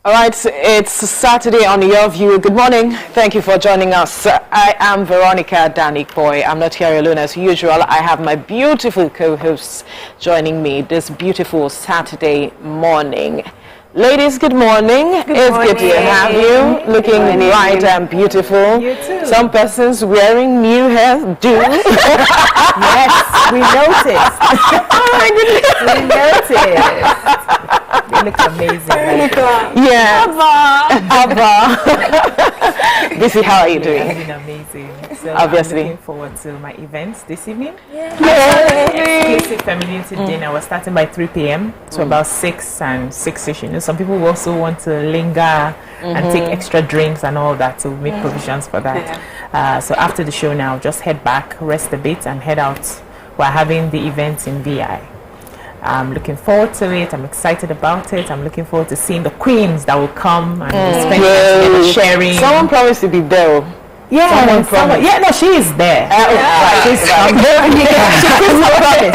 All right, it's Saturday on Your View. Good morning. Thank you for joining us. I am Veronica Danikboy. I'm not here alone as usual. I have my beautiful co-hosts joining me this beautiful Saturday morning. Ladies, good morning. It's good to have you. Looking bright and beautiful. You too. Some persons wearing new hair do. Yes, we noticed. Oh my goodness. We noticed. They look amazing. Yeah. Abba. Bisi, how are you doing? I'm doing amazing. So Obviously. I'm looking forward to my events this evening. Yay. Exclusive femininity dinner. We're starting by 3 p.m. So about 6 and 6ish. You know, some people will also want to linger and take extra drinks and all that, to make provisions for that. So after the show now, just head back, rest a bit, and head out. We're having the event in VI. I'm looking forward to it. I'm excited about it. I'm looking forward to seeing the queens that will come and spend time together sharing. Someone promised to be there. Yeah, someone promised. Yeah, no, she is there. She's She keeps her promise.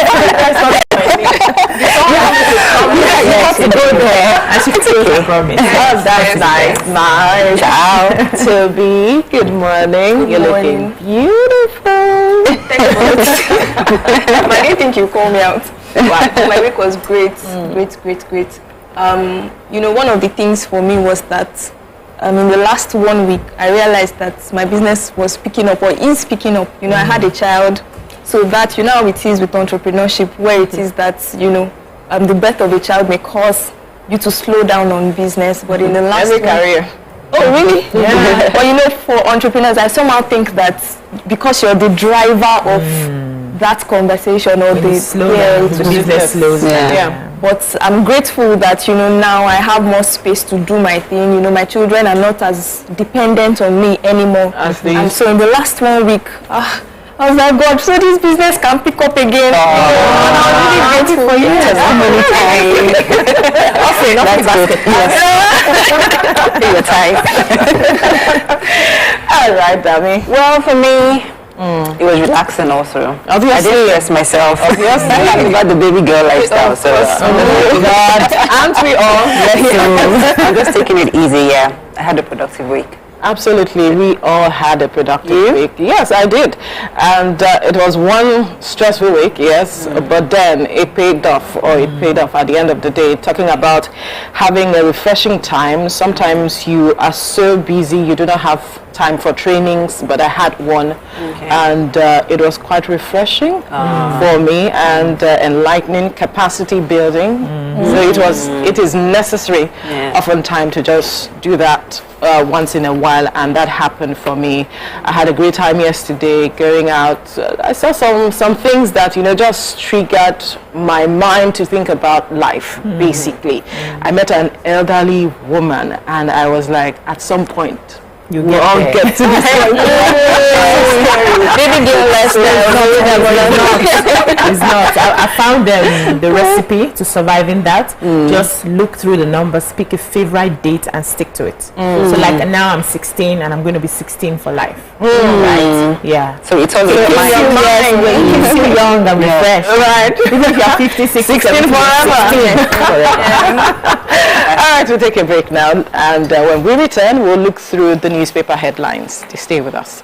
You have to go there, and she keeps her promise. Oh, that's nice. Nice. Ciao. Toby, good morning. You're looking beautiful. I didn't think you called me out. My week was great. Great. You know, one of the things for me was that in the last 1 week, I realized that my business was picking up, or is picking up. You know, I had a child, so that, you know how it is with entrepreneurship, where it is that, you know, the birth of a child may cause you to slow down on business, but in the last Every career. Oh, really? Yeah. But you know, for entrepreneurs, I somehow think that because you're the driver of that conversation, or the business slows down. Yeah. But I'm grateful that, you know, now I have more space to do my thing. You know, my children are not as dependent on me anymore. And so in the last 1 week, I was like, God, so this business can pick up again. And I was really grateful for you. How many times? Okay, not That's good. Yes. Your time. All right, Dami. Well, for me, it was relaxing also. Obviously. I didn't stress myself. Obviously. I like about the baby girl lifestyle. So, God, aren't we all? so I'm just taking it easy. Yeah, I had a productive week. Absolutely, we all had a productive week. Yes, I did, and it was one stressful week. Yes, but then it paid off, or it paid off at the end of the day. Talking about having a refreshing time. Sometimes you are so busy you do not have time for trainings, but I had one, and it was quite refreshing for me, and enlightening, capacity building. So it is necessary oftentimes to just do that once in a while, and that happened for me. I had a great time yesterday going out. I saw some things that, you know, just triggered my mind to think about life, basically. I met an elderly woman, and I was like, at some point, we'll all get to this point. Baby girl It's not. I found the recipe to surviving that. Just look through the numbers, pick a favorite date, and stick to it. So like now I'm 16, and I'm going to be 16 for life. Right? Yeah. So it's all in your Keeps you young and refreshed. Right. Even if you're 50, 60, 16 forever. 16. All right, we'll take a break now, and when we return, we'll look through the newspaper headlines. Stay with us.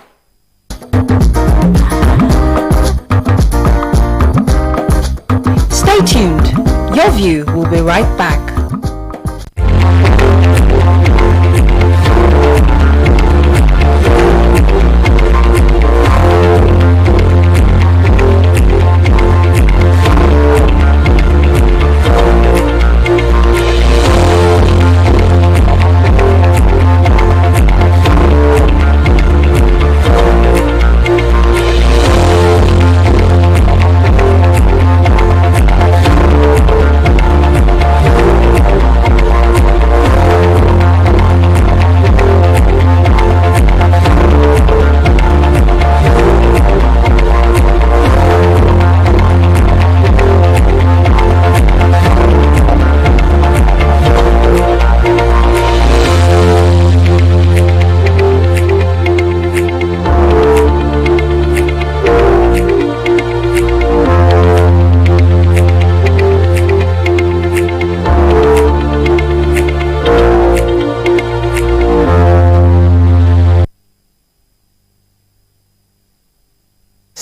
Stay tuned. Your View will be right back.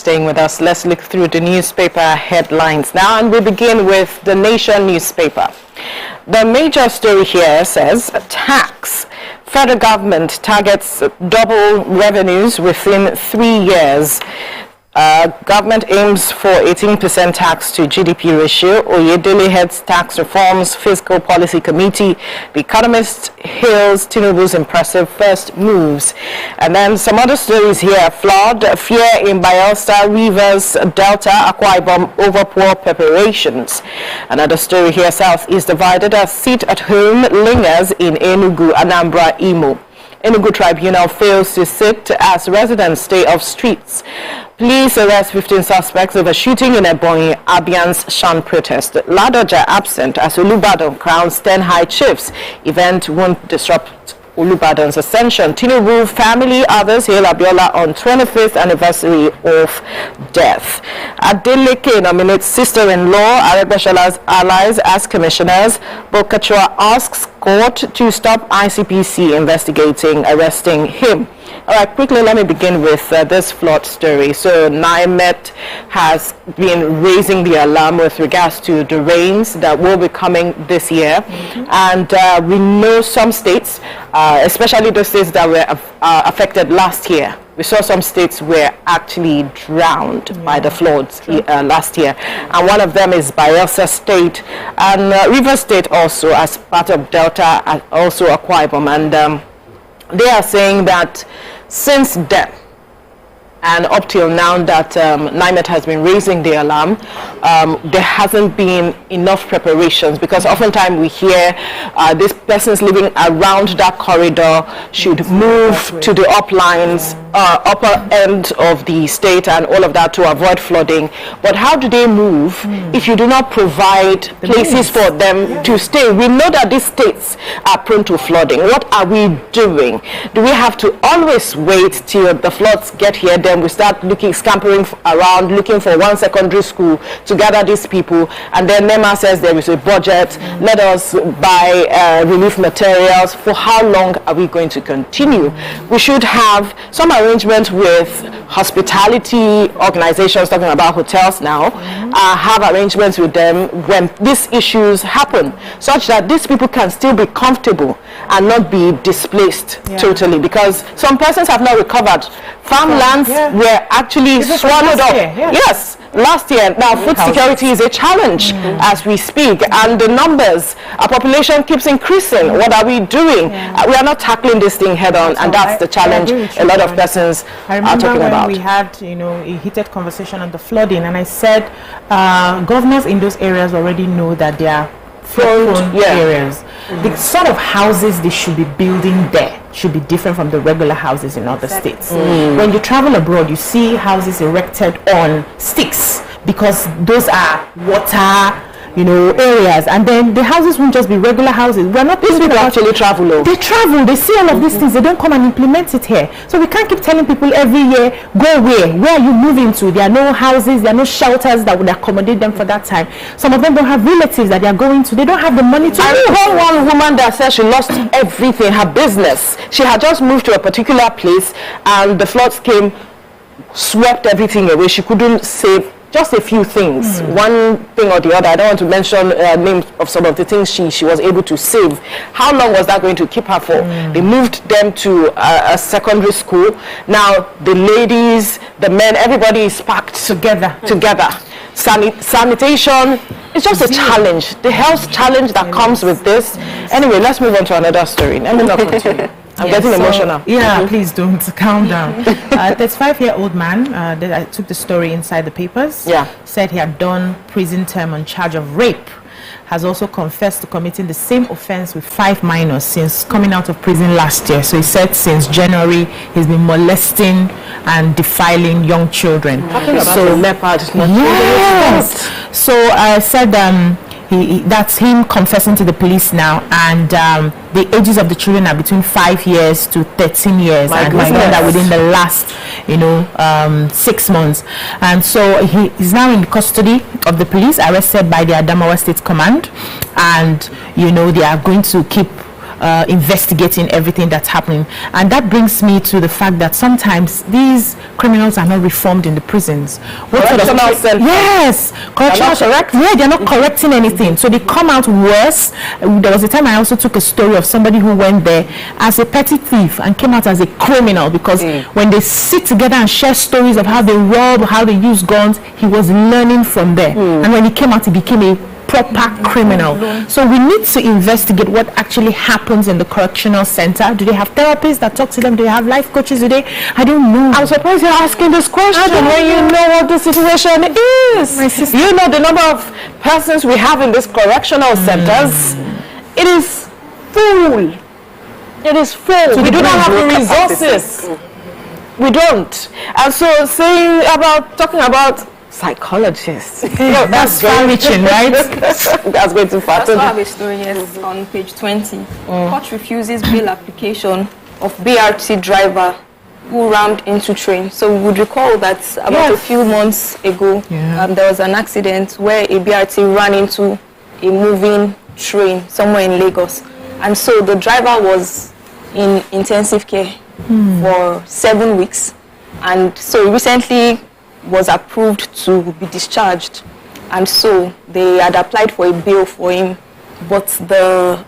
staying with us. Let's look through the newspaper headlines now, and we begin with the Nation newspaper. The major story here says tax. Federal government targets double revenues within 3 years. Government aims for 18% tax to GDP ratio. Oyedele heads tax reforms fiscal policy committee. The Economist hails Tinubu's impressive first moves. And then some other stories here. Flood, fear in Bayelsa, Rivers, Delta, Akwa Ibom over poor preparations. Another story here. South is divided as seat at home lingers in Enugu, Anambra, Imo. Enugu Tribunal fails to sit as residents stay off streets. Police arrest 15 suspects over shooting in Ebonyi, Abian's Shan protest. Ladoja absent as Olubadan crowns 10 high chiefs. Event won't disrupt Olubadan's ascension. Tinubu family, others hail Abiola on 25th anniversary of death. Adeleke nominates sister-in-law, Aregbeshala's allies as commissioners. Bokachua asks court to stop ICPC investigating, arresting him. All right, quickly, let me begin with this flood story. So, NIMET has been raising the alarm with regards to the rains that will be coming this year. And we know some states, especially those states that were affected last year. We saw some states were actually drowned by the floods last year. And one of them is Bayelsa State and Rivers State also, as part of Delta, and also Akwa Ibom. And they are saying that since then and up till now that NIMET has been raising the alarm, there hasn't been enough preparations, because oftentimes we hear these persons living around that corridor should move to the uplines, upper end of the state and all of that to avoid flooding. But how do they move if you do not provide places for them to stay? We know that these states are prone to flooding. What are we doing? Do we have to always wait till the floods get here, then we start scampering around looking for one secondary school to gather these people, and then NEMA says there is a budget, let us buy relief materials? For how long are we going to continue? We should have some arrangement with hospitality organizations, talking about hotels now, have arrangements with them when these issues happen, such that these people can still be comfortable and not be displaced totally, because some persons have not recovered. Farmlands were actually swallowed up. Yes, last year. Now, food security is a challenge as we speak, and the numbers, our population keeps increasing. What are we doing? We are not tackling this thing head on, and that's the challenge a lot of persons are talking about. We had, a heated conversation on the flooding, and I said governors in those areas already know that they are flood-prone areas. The sort of houses they should be building there should be different from the regular houses in other states. When you travel abroad, you see houses erected on sticks, because those are water areas, and then the houses won't just be regular houses. We're not these people actually travel. They travel, they see all of these things, they don't come and implement it here. So we can't keep telling people every year, go where are you moving to? There are no houses, there are no shelters that would accommodate them for that time. Some of them don't have relatives that they are going to, they don't have the money to I heard one woman that said she lost everything, her business. She had just moved to a particular place and the floods came, swept everything away. She couldn't save just a few things, one thing or the other. I don't want to mention names of some of the things she was able to save. How long was that going to keep her for? They moved them to a secondary school. Now the ladies, the men, everybody is packed together. Sanitation, it's just a challenge. The health challenge that comes with this. Anyway, let's move on to another story. Let me not continue. I'm getting emotional. Please don't. Calm down. 35-year-old man that I took the story inside the papers. Said he had done prison term on charge of rape. Has also confessed to committing the same offense with 5 minors since coming out of prison last year. So he said since January he's been molesting and defiling young children. So leopard. Yes. So I said that's him confessing to the police now, and the ages of the children are between 5 years to 13 years, and he's done that within the last 6 months. And so he is now in custody of the police, arrested by the Adamawa State Command, and they are going to keep investigating everything that's happening. And that brings me to the fact that sometimes these criminals are not reformed in the prisons. Yes, correctional. Yeah, they're not correcting anything, so they come out worse. There was a time I also took a story of somebody who went there as a petty thief and came out as a criminal, because when they sit together and share stories of how they rob, how they use guns, he was learning from there. And when he came out, he became a proper criminal. So we need to investigate what actually happens in the correctional center. Do they have therapists that talk to them? Do they have life coaches today? I don't know. I'm surprised you're asking this question when you know what the situation is. You know the number of persons we have in these correctional centers. It is full. It is full. So we do not have the resources. We don't. And so talking about psychologists. That's far-reaching, right? That's going too far. I have a story, yes, on page 20. Court refuses bail application of BRT driver who rammed into train. So we would recall that about a few months ago, there was an accident where a BRT ran into a moving train somewhere in Lagos. And so the driver was in intensive care for 7 weeks. And so recently was approved to be discharged, and so they had applied for a bail for him, but the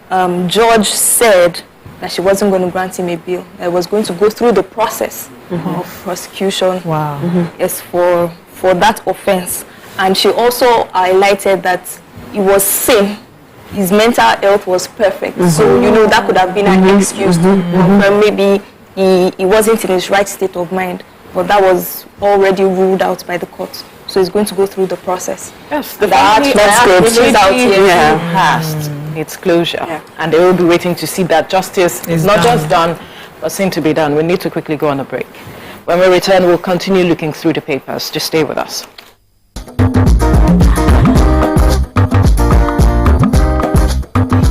judge said that she wasn't going to grant him a bail. I was going to go through the process of prosecution yes, for that offense. And she also highlighted that he was sane. His mental health was perfect. So, you know, that could have been an excuse where maybe he wasn't in his right state of mind. But that was already ruled out by the court. So he's going to go through the process. Yes, that's good. It's out here. Past its closure. And they will be waiting to see that justice is not just done, but seen to be done. We need to quickly go on a break. When we return, we'll continue looking through the papers. Just stay with us.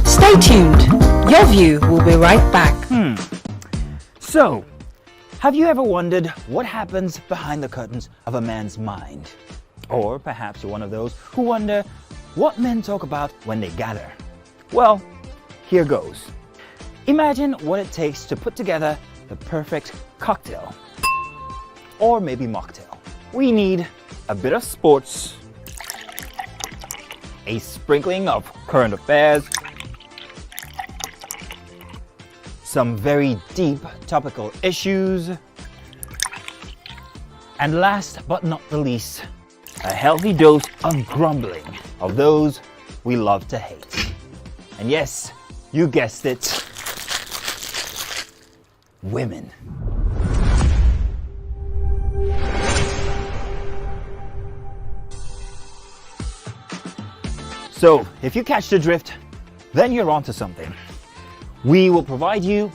Stay tuned. Your View will be right back. So, have you ever wondered what happens behind the curtains of a man's mind? Or perhaps you're one of those who wonder what men talk about when they gather. Well, here goes. Imagine what it takes to put together the perfect cocktail. Or maybe mocktail. We need a bit of sports, a sprinkling of current affairs, some very deep topical issues, and last but not the least, a healthy dose of grumbling of those we love to hate. And yes, you guessed it, women. So, if you catch the drift, then you're onto something. We will provide you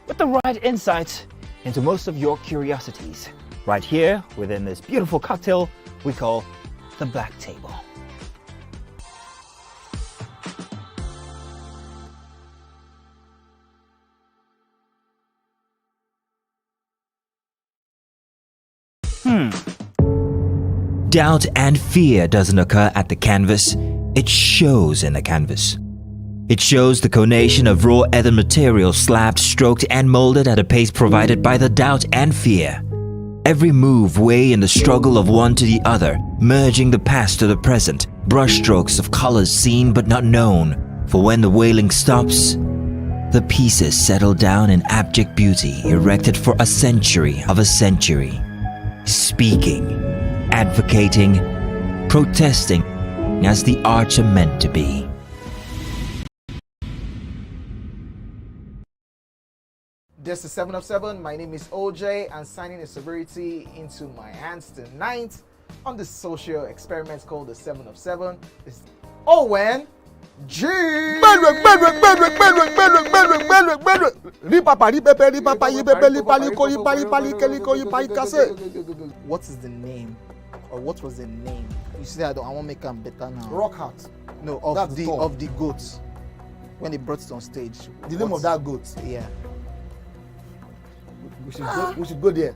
with the right insights into most of your curiosities right here within this beautiful cocktail we call the Black Table. Doubt and fear doesn't occur at the canvas, it shows in the canvas. It shows the conation of raw earthen material slabbed, stroked and molded at a pace provided by the doubt and fear. Every move way in the struggle of one to the other, merging the past to the present, brushstrokes of colors seen but not known. For when the wailing stops, the pieces settle down in abject beauty erected for a century of a century. Speaking, advocating, protesting as the arts are meant to be. This is 7 of 7. My name is OJ, and signing a sobriety into my hands tonight on this social experiment called the 7 of 7 is Owen G. What is the name, or what was the name? You see, I want to make them better now. Rockheart. No, of the goat when they brought it on stage. The name of that goat. Yeah. We should go there.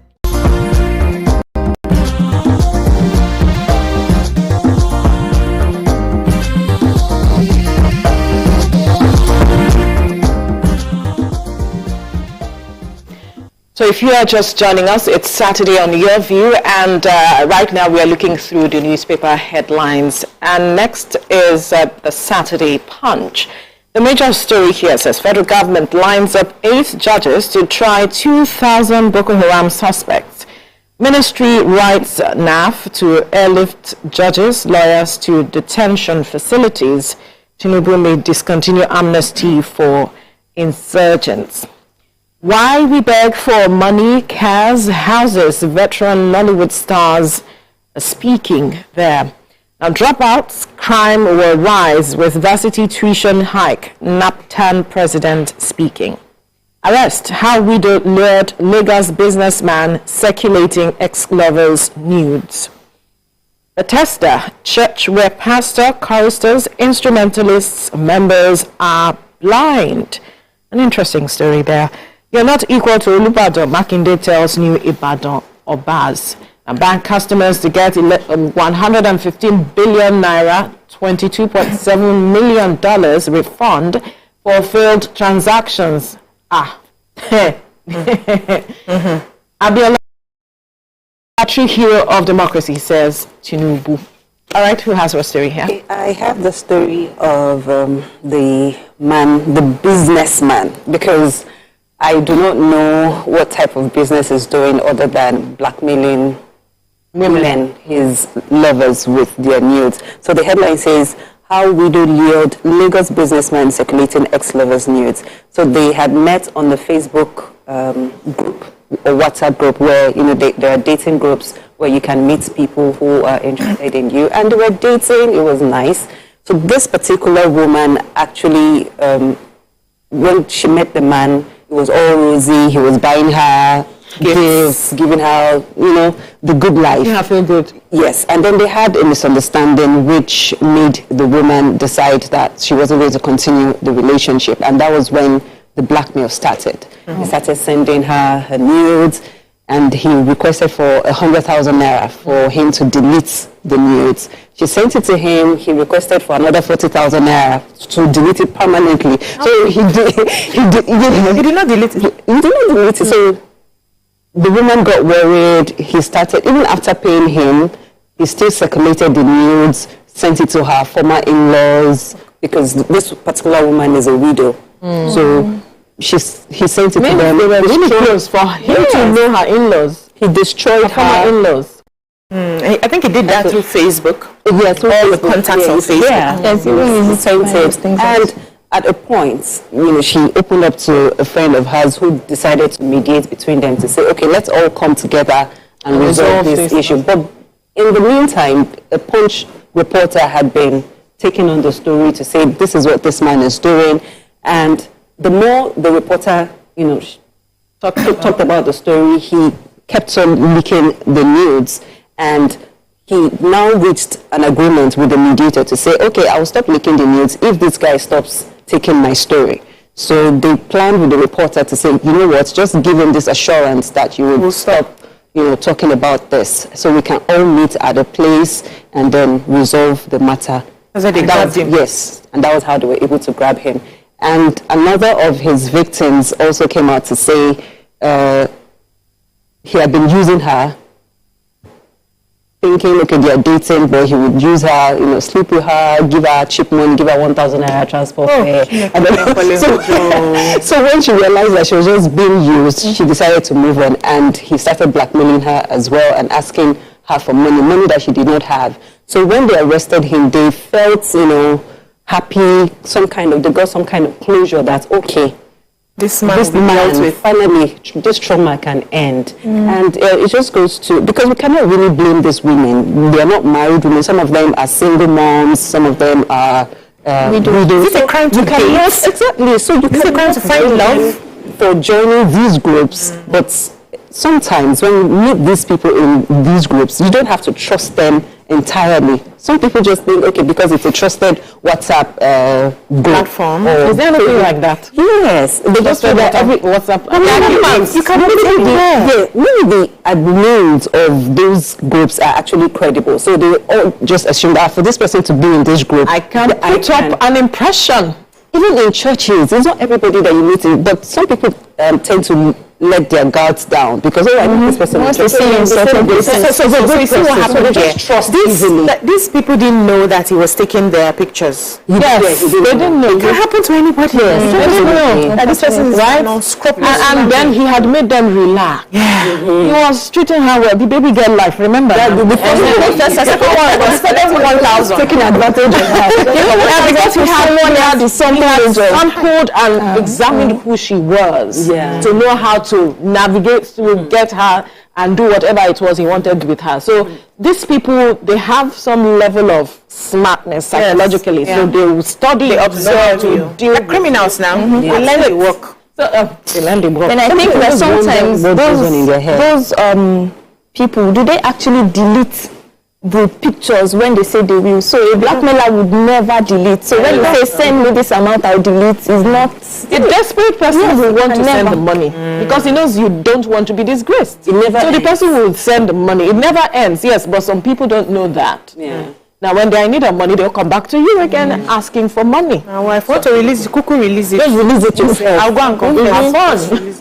if you are just joining us, it's Saturday on Your View, and right now we are looking through the newspaper headlines. And next is the Saturday Punch. The major story here says federal government lines up 8 judges to try 2,000 Boko Haram suspects. Ministry writes NAF to airlift judges, lawyers to detention facilities. Tinubu may discontinue amnesty for insurgents. Why we beg for money, cars, houses, veteran Nollywood stars speaking there. Now, dropouts, crime will rise with varsity tuition hike, NAPTAN president speaking. Arrest, how widow lured Lagos businessman circulating ex-lovers' nudes. Bethesda, church where pastor, choristers, instrumentalists, members are blind. An interesting story there. You're not equal to Olubadan, Makinde tells new Ibadan Obaz. And bank customers to get 115 billion naira, $22.7 million refund for failed transactions. Abiola, battery hero of democracy, says Tinubu. All right, who has our story here? Okay, I have the story of the businessman, because I do not know what type of business he's doing other than blackmailing women, his lovers, with their nudes. So the headline says, how widow lured Lagos businessman circulating ex-lovers' nudes. So they had met on the Facebook group or WhatsApp group where, there are dating groups where you can meet people who are interested in you. And they were dating, it was nice. So this particular woman actually, when she met the man, it was all rosy. He was buying her gifts, giving her, the good life. Yeah, I feel good. Yes, and then they had a misunderstanding which made the woman decide that she wasn't going to continue the relationship. And that was when the blackmail started. He started sending her nudes, and he requested for 100,000 naira for him to delete the nudes. She sent it to him. He requested for another 40,000 naira to delete it permanently. So he did not delete it. He did not delete it. So the woman got worried. He started, even after paying him, he still circulated the nudes, sent it to her former in-laws, because this particular woman is a widow. So he sent it to them. They were really close for him to know her in-laws. He destroyed her in-laws. I think he did that through Facebook. Yeah, through all the contacts on Facebook. Yes, he sent it. And at a point, she opened up to a friend of hers who decided to mediate between them to say, okay, let's all come together and resolve this issue. But in the meantime, a Punch reporter had been taking on the story to say, this is what this man is doing. And the more the reporter, talked about the story, he kept on leaking the nudes. And he now reached an agreement with the mediator to say, okay, I will stop leaking the nudes if this guy stops taking my story. So they planned with the reporter to say, you know what, just give him this assurance that you will stop, talking about this, so we can all meet at a place and then resolve the matter. So they grabbed him. Yes, and that was how they were able to grab him. And another of his victims also came out to say he had been using her, thinking, okay, they are dating, but he would use her, sleep with her, give her cheap money, give her 1,000 naira transport fare. So when she realized that she was just being used, she decided to move on, and he started blackmailing her as well and asking her for money that she did not have. So when they arrested him, they felt, happy, they got some kind of closure that, okay, this man finally, this trauma can end. And it just goes to, because we cannot really blame these women. They are not married women. Some of them are single moms. Some of them are widows. Is it a crime to date? Exactly. So you is it a crime to find love for joining these groups? But sometimes when you meet these people in these groups, you don't have to trust them entirely. Some people just think, okay, because it's a trusted WhatsApp platform. Is there anything like that? Yes. They just do that every WhatsApp. You can maybe the admins of those groups are actually credible. So they all just assume that for this person to be in this group, I can put up an impression. Even in churches, it's not everybody that you meet, but some people tend to let their guards down because I know this person Once they see him, so you see what happened here. Trust easily. These people didn't know that he was taking their pictures. Yes, they didn't know. It can happen to anybody. They didn't know That this person is right, and then he had made them relax. He was treating her well. The baby girl life, remember? The second one was 1,000. Taking advantage of her. Because he had sampled and examined who she was to know how to navigate, to get her and do whatever it was he wanted with her. So these people, they have some level of smartness psychologically. So they will study, they observe you. They're criminals now. They learn to work. They learn to work. And I think that sometimes those people, do they actually delete the pictures when they say they will? So a blackmailer would never delete. So when you say send me this amount, I'll delete, is not a desperate person who wants to send the money because he knows you don't want to be disgraced. So the person will send the money. It never ends, yes, but some people don't know that. Now, when they are in need of money, they'll come back to you again asking for money. My wife, want to release it, Kuku release it. Just release it yourself. I'll go and complain. Have fun. Yes,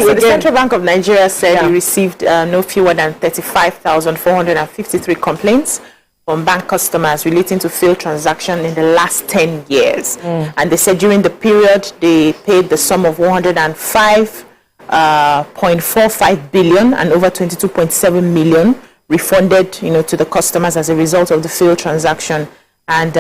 so the Central Bank of Nigeria said he received no fewer than 35,453 complaints from bank customers relating to failed transactions in the last 10 years. And they said during the period, they paid the sum of 105.45 billion and over 22.7 million refunded, to the customers as a result of the failed transaction. And,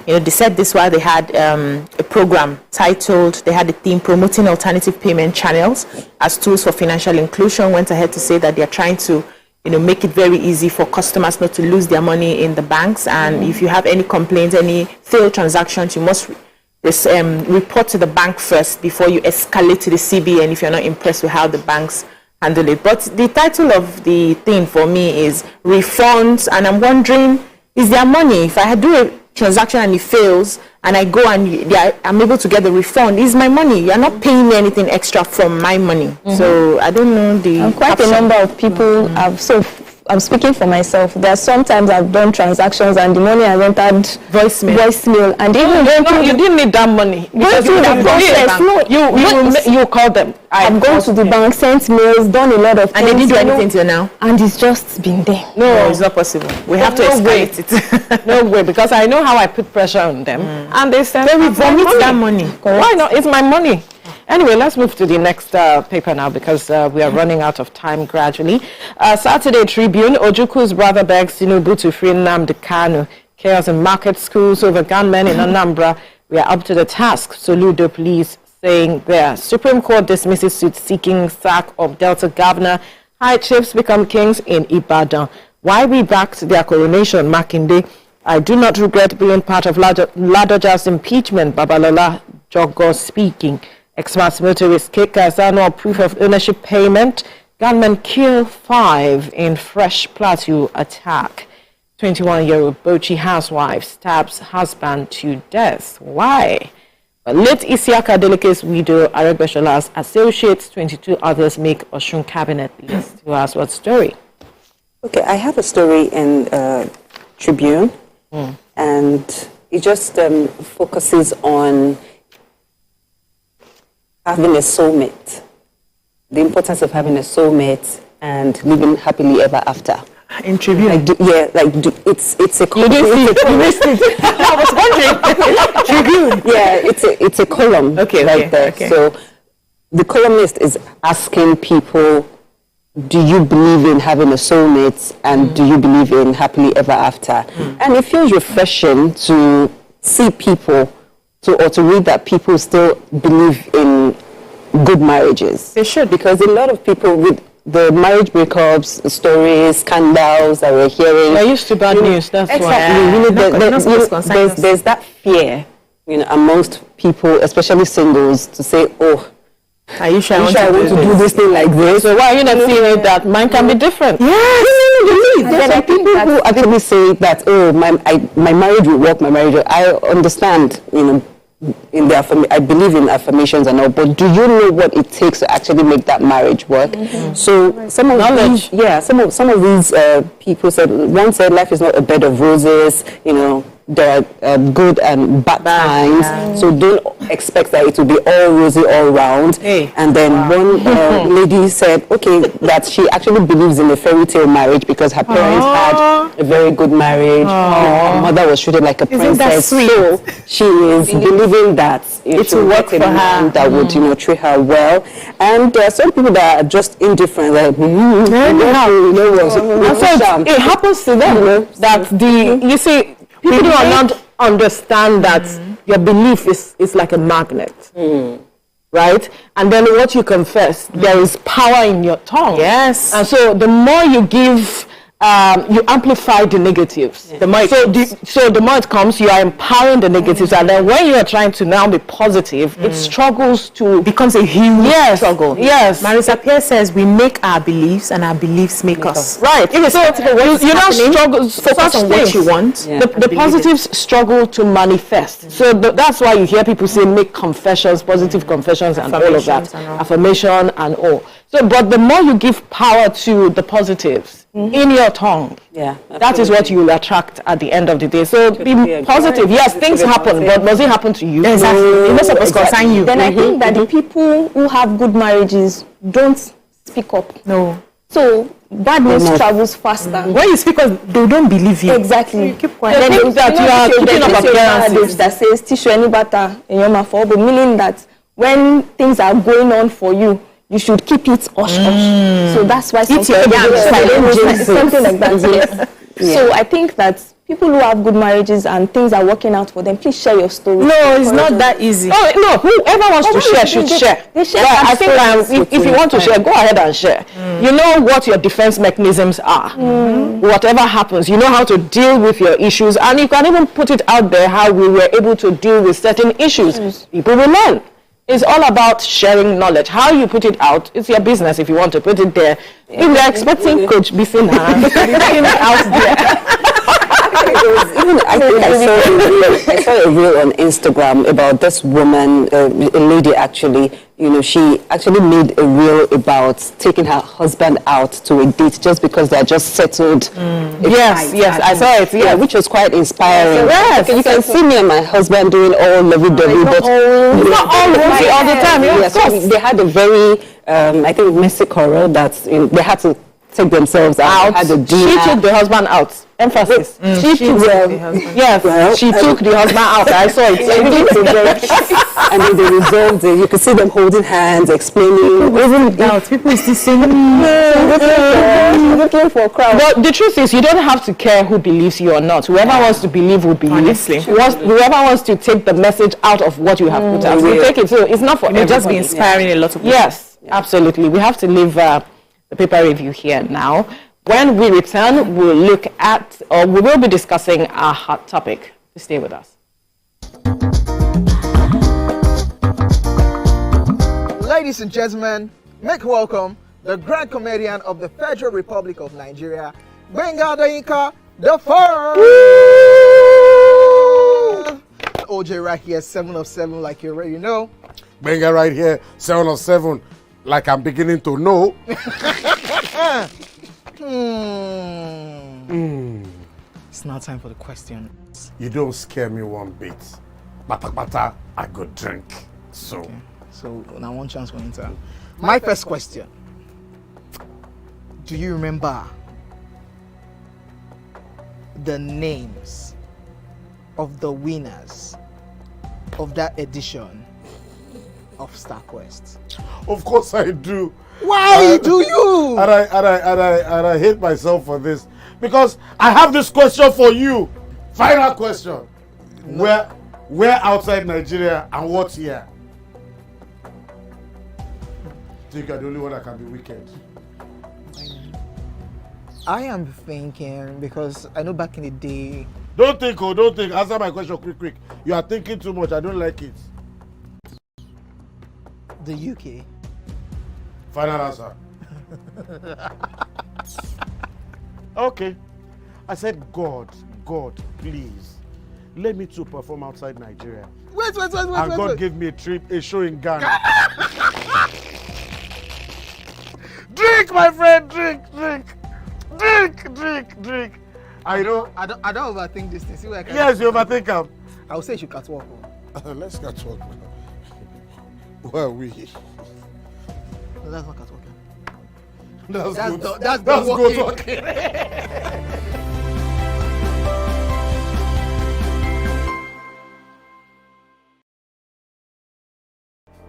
they said this while they had a program titled, they had a theme promoting alternative payment channels as tools for financial inclusion, went ahead to say that they're trying to, make it very easy for customers not to lose their money in the banks. And if you have any complaints, any failed transactions, you must report to the bank first before you escalate to the CBN if you're not impressed with how the banks handle it. But the title of the thing for me is refunds, and I'm wondering, is there money? If I do a transaction and it fails and I go and I'm able to get the refund, is my money? You're not paying me anything extra from my money. So I don't know quite a number of people I'm speaking for myself. There are sometimes I've done transactions and the money has entered voicemail, and even you didn't need that money because you call them. I've gone to the bank, sent mails, done a lot of things, and they didn't do anything till now, and it's just been there. No, it's not possible. We have to escalate it. No way, because I know how I put pressure on them, and they said they will vomit that money. Why not? It's my money. Anyway, let's move to the next paper now because we are running out of time gradually. Saturday Tribune, Ojukwu's brother begs Tinubu to free Nnamdi Kanu. Chaos in market schools over gunmen in Anambra. We are up to the task, Soludo police saying there. Supreme Court dismisses suit seeking sack of Delta governor. High chiefs become kings in Ibadan. Why we backed their coronation, Makinde? I do not regret being part of Ladoja's impeachment, Babalola Jogo speaking. Express motorist kickers annual proof of ownership payment. Gunmen kill 5 in fresh Plateau attack. 21-year-old Bauchi housewife stabs husband to death. Why? But late Isiaka Deleke's widow, Aregbeshola's associates, 22 others make Osun cabinet list. Who has what story? Okay, I have a story in Tribune, and it just focuses on having a soulmate, the importance of having a soulmate and living happily ever after. In Tribune? It's a column. You missed it. I was wondering. Tribune? Yeah, it's a column there. Okay. So the columnist is asking people, do you believe in having a soulmate and do you believe in happily ever after? And it feels refreshing to see people or to read that people still believe in good marriages. They should. Because a lot of people with the marriage breakups, stories, scandals that we're hearing. They're used to bad news, that's why. There's that fear, amongst people, especially singles, to say, oh, are you sure I want to do this thing like this? So why are you not seeing it that mine can be different? Yes. There are people who actually say that, oh, my marriage will work, I understand, in the I believe in affirmations and all, but do you know what it takes to actually make that marriage work? So some of these people said, one said life is not a bed of roses, there are good and bad times. So don't expect that it will be all rosy all round. And then one lady said, okay, that she actually believes in a fairy tale marriage because her parents had a very good marriage. Her mother was treated like a princess. So she is believing that it will work for her, that would treat her well. And there are some people that are just indifferent, like it happens to them that you see, people do not understand that your belief is like a magnet, right? And then what you confess, there is power in your tongue. Yes. And so the more you give, you amplify the negatives. The more the more it comes, you are empowering the negatives, and then when you are trying to now be positive, it struggles to becomes a huge struggle. Yes. Marisa Pierce says we make our beliefs, and our beliefs make us. Right. Irrespective of what you now struggle. Focus on what you want. The positives struggle to manifest. So that's why you hear people say make confessions, positive confessions, and all of that, affirmation and all. So, but the more you give power to the positives in your tongue, that is what you will attract at the end of the day. So be positive. Yes, things happen, but does it happen to you? Exactly. It's not supposed to concern you. Then I think that the people who have good marriages don't speak up. No. So bad news travels faster. When you speak up, they don't believe you. Exactly. You keep quiet. They think that you are keeping up appearances. That says tissue any butter in your mouth, but meaning that when things are going on for you, you should keep it hush hush. So that's why something like that. So I think that people who have good marriages and things are working out for them, please share your story. No, it's not that easy. No, whoever wants to share should share. I think if you want to share, go ahead and share. You know what your defense mechanisms are. Whatever happens, you know how to deal with your issues, and you can even put it out there how we were able to deal with certain issues. People will learn. It's all about sharing knowledge. How you put it out, it's your business if you want to put it there. If you're expecting Coach Biffin out there. I saw a reel on Instagram about this woman, a lady actually, she actually made a reel about taking her husband out to a date just because they're just settled. Yes, I saw it. Yeah, which was quite inspiring. Yes, you can see me and my husband doing all lovey-dovey, but it's not all rosy all the time. So they had a very, I think, messy quarrel that they had to take themselves out. Had a she took the husband out. Emphasis. She took the husband. She took the husband out. I saw it. And then they resolved it. You could see them holding hands, explaining. People is still saying, looking for a crowd. But the truth is, you don't have to care who believes you or not. Whoever wants to believe will believe. Honestly. Whoever wants to take the message out of what you have put out, will take it. So it's not for everybody. Just be inspiring a lot of people. Yes, absolutely. We have to leave the paper review here now. When we return, we'll look at, or we will be discussing our hot topic. Stay with us. Ladies and gentlemen, make welcome the grand comedian of the Federal Republic of Nigeria, Gbenga Adeyinka the First. OJ right here, 7 of 7, like you already know. Gbenga right here, 7 of 7, like I'm beginning to know. It's now time for the question. You don't scare me one bit. Bata, I go drink. So. Okay. So now one chance for enter. My first question. Do you remember the names of the winners of that edition of StarQuest? Of course I do. Why do you? And I hate myself for this because I have this question for you. Final question. No. Where outside Nigeria and what year? Think you're the only one that can be wicked. I am thinking because I know back in the day. Don't think. Answer my question quick. You are thinking too much. I don't like it. The UK. Final answer. Okay. I said, God, please, let me to perform outside Nigeria. Wait. And God gave me a show in Ghana. Drink, my friend, drink. I know. I don't overthink this thing. See where I can. Yes, you overthink him. I would say you should catwalk. Let's catwalk. Where are we? No, that's not catwalk. That's good talking.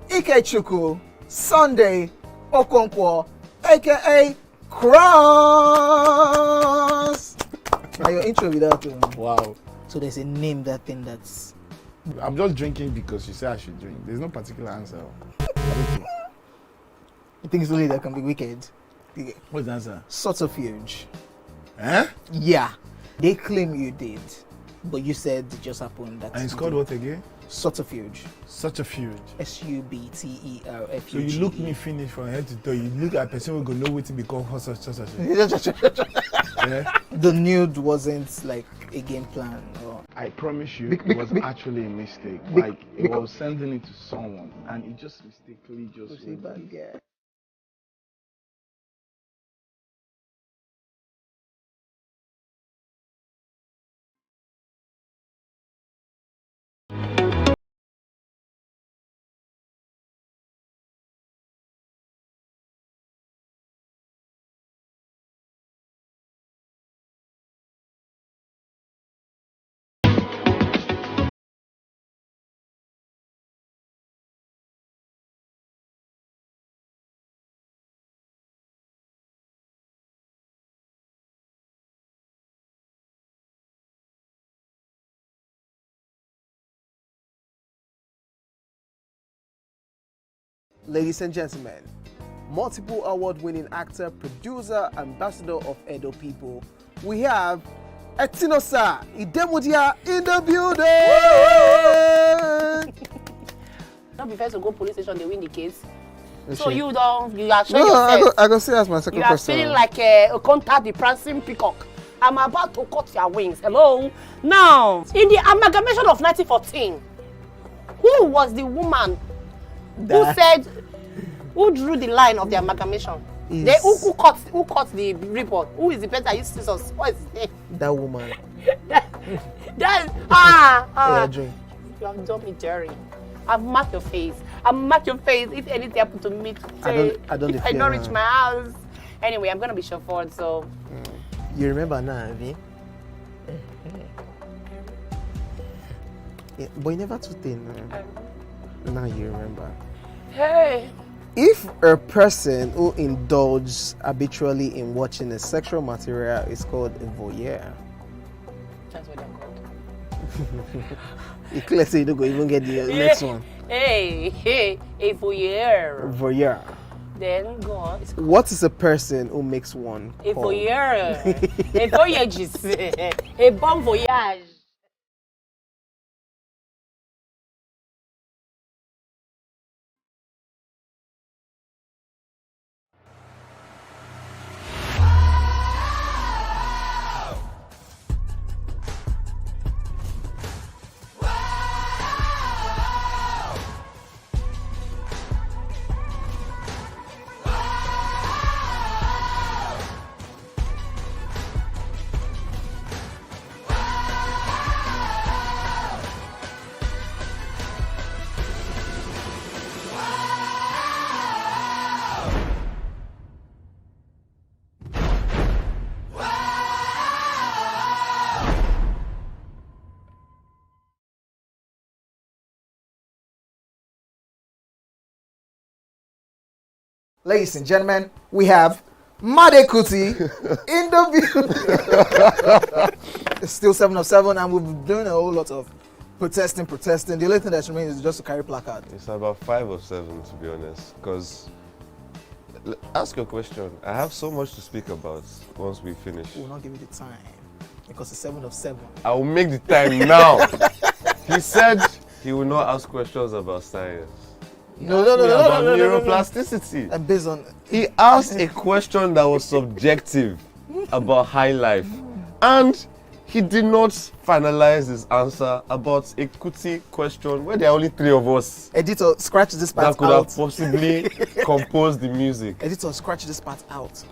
Ikechukwu Sunday Okonkwo, aka Cross. Now your intro without Wow. So there's a name that thing that's. I'm just drinking because you say I should drink. There's no particular answer. You think it's only that can be wicked? What's the answer? Subterfuge. Eh? Yeah. They claim you did, but you said it just happened. That And it's called what again? subterfuge. Such a feud. SUBTERFUGE. So you look me finish from head to toe. You look at a person who go know what to become such. Yeah? The nude wasn't like a game plan. Or... I promise you, it was actually a mistake. It was sending it to someone, and it just mistakenly just. Yeah. Ladies and gentlemen, multiple award-winning actor, producer, ambassador of Edo people, we have Etinosa Idemudia in the building! Not be first to go police station, they win the case. Okay. So you are showing yourself. I go say as my second you are question. feeling like a contact the prancing peacock. I'm about to cut your wings. Hello? Now, in the amalgamation of 1914, who was the woman who drew the line of the amalgamation? Who cut the report? Who is the person that used scissors? What is his name? That woman. That Dream. You have done me dirty. I've marked your face. If anything happened to me today, I don't if I don't reach my house. Anyway, I'm gonna be chauffeured, so. You remember now, Avi? Yeah, but you never too thin. Now you remember. Hey. If a person who indulges habitually in watching a sexual material is called a voyeur. That's what they're called. It's clear so you don't go even get the next one. Hey, a voyeur. Voyeur. Then go on. What is a person who makes one A called? voyeur. A voyagist. A bon voyage. Ladies and gentlemen, we have Made Kuti in the building. It's still 7 of 7, and we've been doing a whole lot of protesting. The only thing that remains is just to carry placard. It's about 5 of 7, to be honest. Because, ask your question. I have so much to speak about once we finish. We will not give you the time because it's 7 of 7. I will make the time now. He said he will not ask questions about science. No. Neuroplasticity. And based on he asked a question that was subjective about high life, and he did not finalize his answer about a Kuti question where there are only 3 of us. Editor, scratch this part out. That could have possibly composed the music. Editor, scratch this part out.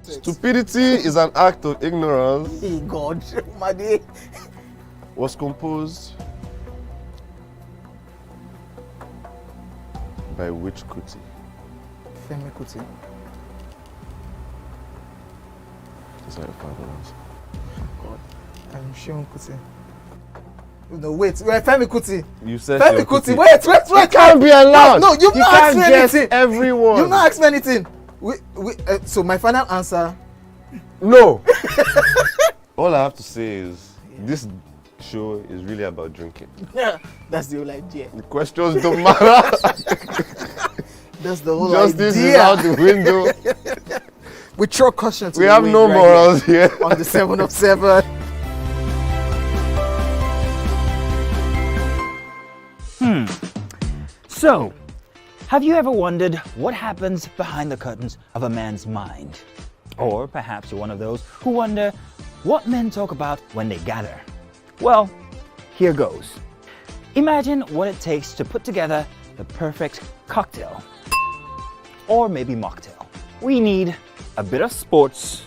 Stupidity is an act of ignorance. Hey God, Madi. Was composed by which Kuti? Femi Kuti. These are your final answer. God, I'm Sean Kuti. No, wait, Femi Kuti. You said Femi Kuti. Wait. You can't be allowed. No, you've not asked me anything. Everyone. You've not asked me anything. So my final answer. No. All I have to say is this show is really about drinking. Yeah, that's the whole idea. The questions don't matter. That's the whole Justice idea. is out the window. We throw caution to We the have wind no right morals here. On the 7 of 7. So, have you ever wondered what happens behind the curtains of a man's mind? Or perhaps you're one of those who wonder what men talk about when they gather. Well, here goes. Imagine what it takes to put together the perfect cocktail. Or maybe mocktail. We need a bit of sports,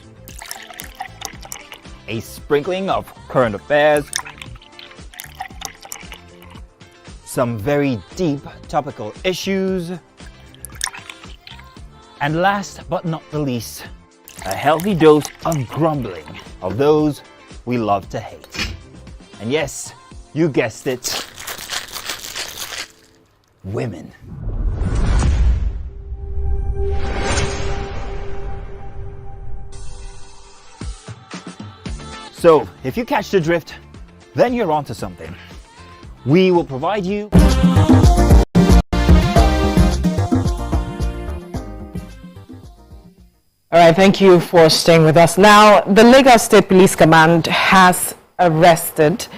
a sprinkling of current affairs, some very deep topical issues, and last but not the least, a healthy dose of grumbling of those we love to hate. And yes, you guessed it, women. So, if you catch the drift, then you're onto something. We will provide you All right, thank you for staying with us. Now, the Lagos State Police Command has arrested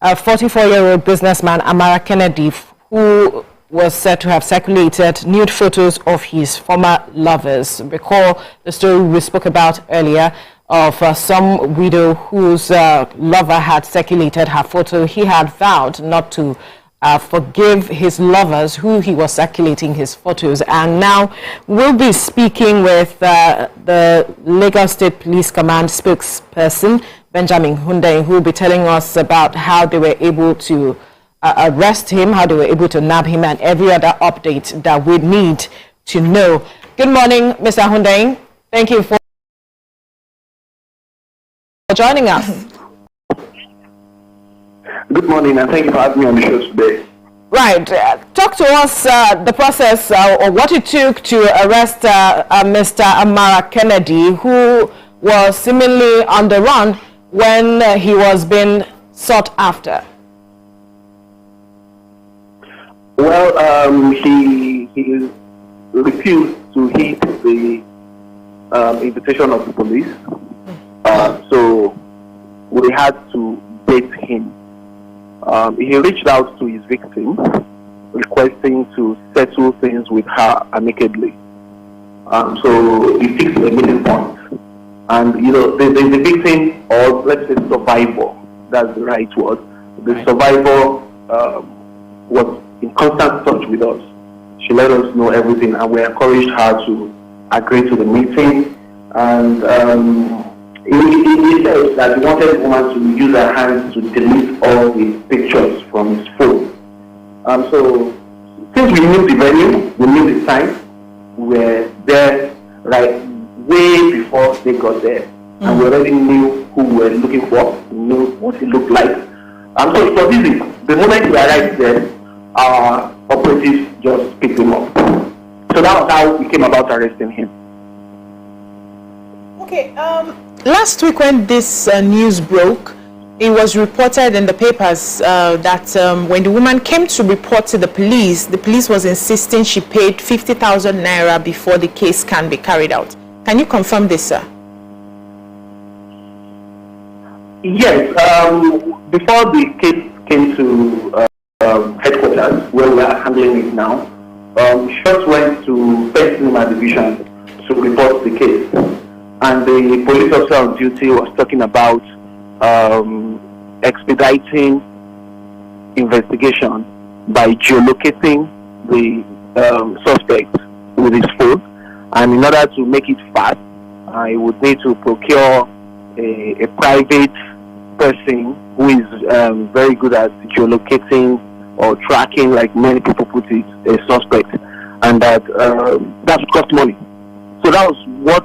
a 44-year-old businessman, Amara Kennedy, who was said to have circulated nude photos of his former lovers. Recall the story we spoke about earlier of some widow whose lover had circulated her photo. He had vowed not to forgive his lovers who he was circulating his photos, and now we'll be speaking with the Lagos State Police Command spokesperson Benjamin Hundeyin, who will be telling us about how they were able to arrest him, how they were able to nab him, and every other update that we need to know. Good morning, Mr. Hundeyin. Thank you for joining us. Good morning, and thank you for having me on the show today. Right. Talk to us the process or what it took to arrest Mr. Amara Kennedy, who was seemingly on the run when he was being sought after. Well, he refused to heed the invitation of the police, so we had to bait him. He reached out to his victim, requesting to settle things with her amicably. So he fixed a meeting point. And, you know, the victim, or let's say survivor, that's the right word, the survivor was in constant touch with us. She let us know everything, and we encouraged her to agree to the meeting. And he said that he wanted the woman to use her hands to delete all the pictures from his phone. So since we knew the venue, we knew the time, we were there right way before they got there, and we already knew who we were looking for, we knew what he looked like. So it was easy. The moment we arrived there, our operatives just picked him up. So that was how we came about arresting him. Okay, last week when this news broke, it was reported in the papers that when the woman came to report to the police was insisting she paid 50,000 naira before the case can be carried out. Can you confirm this, sir? Yes, before the case came to headquarters, where we are handling it now, shots went to First Cinema Division to report the case. And the police officer on duty was talking about expediting investigation by geolocating the suspect with his phone. And in order to make it fast, I would need to procure a private person who is very good at geolocating or tracking, like many people put it, a suspect, and that would cost money. So that was what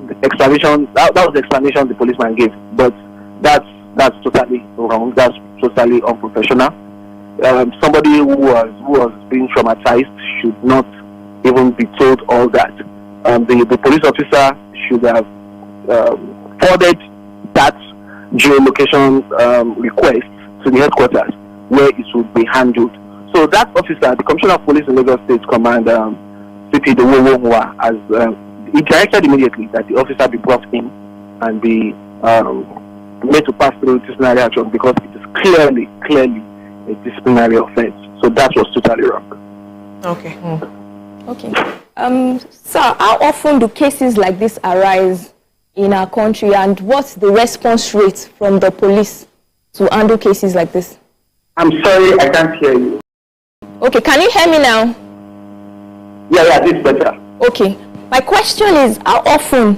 the explanation. That was the explanation the policeman gave. But that's totally wrong. That's totally unprofessional. Somebody who was being traumatized should not even be told all that. The police officer should have forwarded that geolocation request to the headquarters where it would be handled. So that officer, the Commissioner of Police in Lagos State Command, CP has he directed immediately that the officer be brought in and be made to pass through disciplinary action, because it is clearly a disciplinary offense. So that was totally wrong. Okay. Okay. Sir, how often do cases like this arise in our country, and what's the response rate from the police to handle cases like this? I'm sorry, I can't hear you. Okay, can you hear me now? Yeah, this is better. Okay. My question is, how often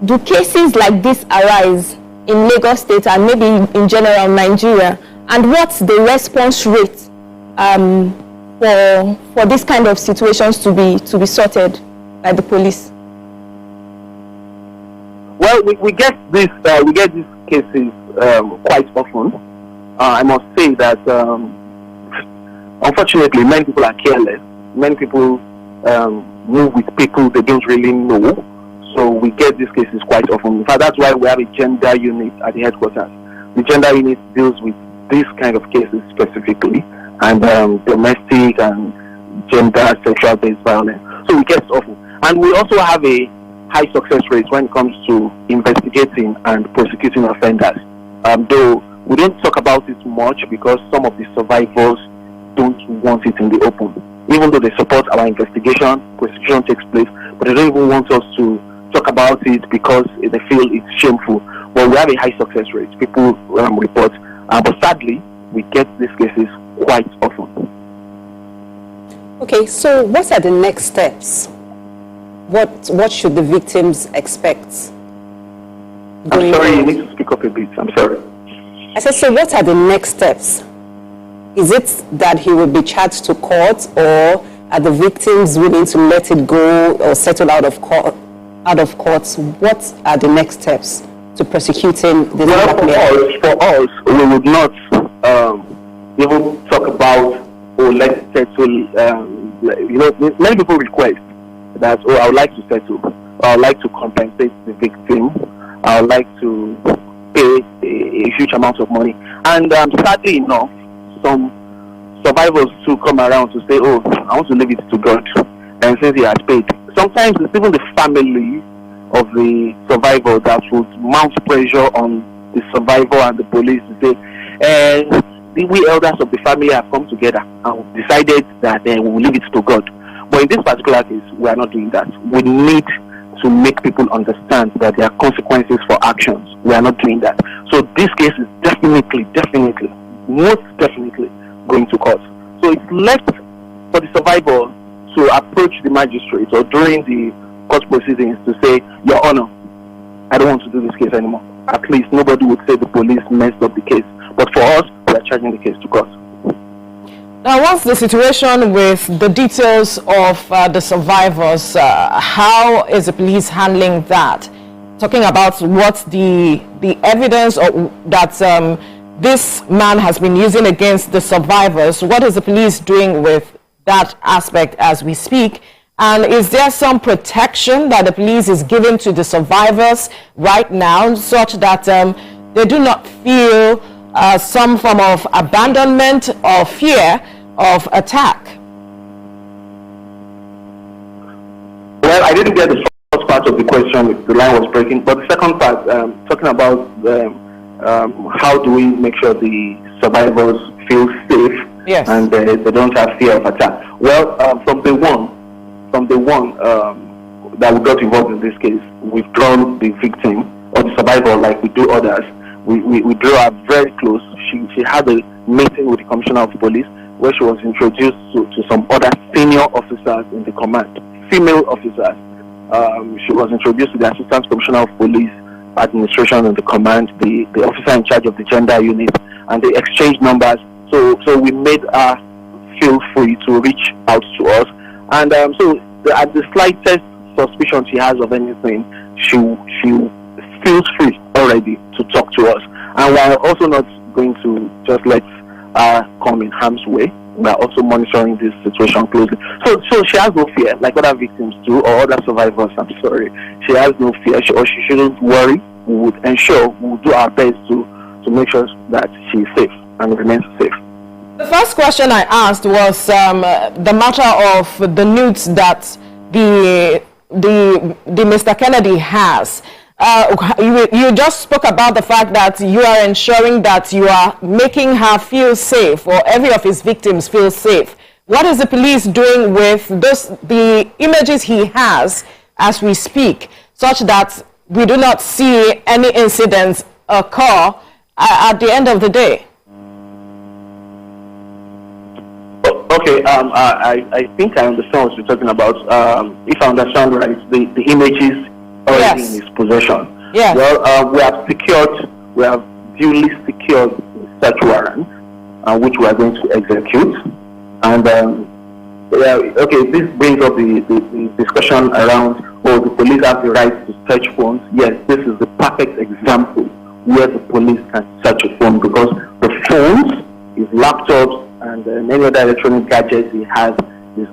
do cases like this arise in Lagos State and maybe in general Nigeria, and what's the response rate for this kind of situations to be sorted by the police? Well, we get these cases quite often. I must say that unfortunately many people are careless. Many people move with people they don't really know. So we get these cases quite often. In fact, that's why we have a gender unit at the headquarters. The gender unit deals with these kind of cases specifically, and domestic and gender sexual-based violence. So we get it often. And we also have a high success rate when it comes to investigating and prosecuting offenders. Though we don't talk about it much because some of the survivors don't want it in the open. Even though they support our investigation, prosecution takes place, but they don't even want us to talk about it because they feel it's shameful. But we have a high success rate. People report, but sadly, we get these cases quite often. Okay, so what are the next steps? What should the victims expect? I'm sorry, you need to speak up a bit. I'm sorry. I said, so what are the next steps? Is it that he will be charged to court, or are the victims willing to let it go or settle out of court? What are the next steps to prosecuting this? Well, for us, we would not even talk about, let's settle. Many people request that, I would like to settle, or I would like to compensate the victim, I would like to pay a huge amount of money. And sadly enough, some survivors too come around to say, I want to leave it to God, and since he has paid. Sometimes it's even the family of the survivor that would mount pressure on the survivor and the police to say, we elders of the family have come together and decided that we will leave it to God. But in this particular case, we are not doing that. We need to make people understand that there are consequences for actions. We are not doing that. So this case is definitely, most definitely going to court. So it's left for the survivor to approach the magistrate or during the court proceedings to say, Your Honor, I don't want to do this case anymore. At least nobody would say the police messed up the case. But for us, we are charging the case to court. Now, what's the situation with the details of the survivors? How is the police handling that? Talking about what the evidence that this man has been using against the survivors. What is the police doing with that aspect as we speak? And is there some protection that the police is giving to the survivors right now, such that they do not feel some form of abandonment or fear of attack? Well, I didn't get the first part of the question. The line was breaking. But the second part, talking about how do we make sure the survivors feel safe, yes, and they don't have fear of attack. Well, from the one that we got involved in this case, we've drawn the victim or the survivor like we do others. We drew her very close. She had a meeting with the Commissioner of Police where she was introduced to some other senior officers in the command, female officers. she was introduced to the Assistant Commissioner of Police Administration and the command, the officer in charge of the gender unit, and they exchanged numbers. So we made her feel free to reach out to us. And at the slightest suspicion she has of anything, she feels free already to talk to us. And we're also not going to just let her come in harm's way. We're also monitoring this situation closely. So she has no fear, like other victims do, or other survivors, I'm sorry. She has no fear, she shouldn't worry. We would ensure, we will do our best to make sure that she's safe and remains safe. The first question I asked was the matter of the nudes that the Mr. Kennedy has. You just spoke about the fact that you are ensuring that you are making her feel safe, or every of his victims feel safe. What is the police doing with the images he has as we speak, such that we do not see any incidents occur at the end of the day? Okay, I think I understand what you're talking about. If I understand right, the images already in his possession. Yes. Well, we have duly secured search warrant, which we are going to execute. And okay, this brings up the discussion around, the police have the right to search phones. Yes, this is the perfect example where the police can search a phone, because the phones, his laptops, and many other electronic gadgets he has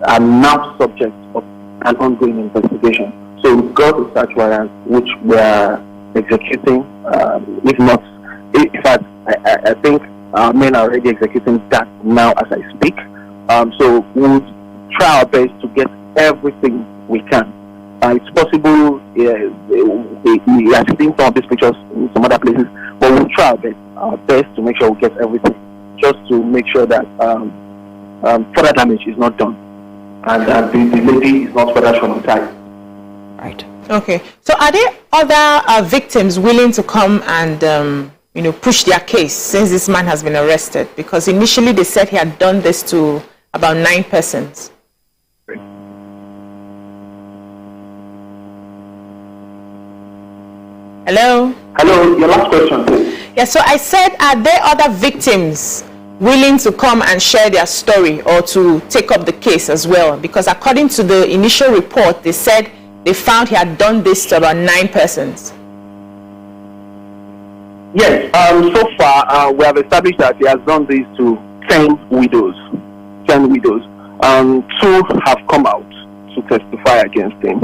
are now subject of an ongoing investigation. So we've got a search warrant which we are executing. If not, in fact, I think our men are already executing that now as I speak. So we'll try our best to get everything we can. It's possible we are seeing some of these pictures in some other places, but we'll try our best to make sure we get everything, just to make sure that further damage is not done, and the lady is not further traumatized. Right. Okay. So are there other victims willing to come and push their case since this man has been arrested? Because initially they said he had done this to about 9 persons. Hello? Hello, your last question, please. Yeah, so I said, are there other victims willing to come and share their story or to take up the case as well? Because according to the initial report, they said they found he had done this to about 9 persons. Yes, so far we have established that he has done this to 10 widows. 10 widows. 2 have come out to testify against him,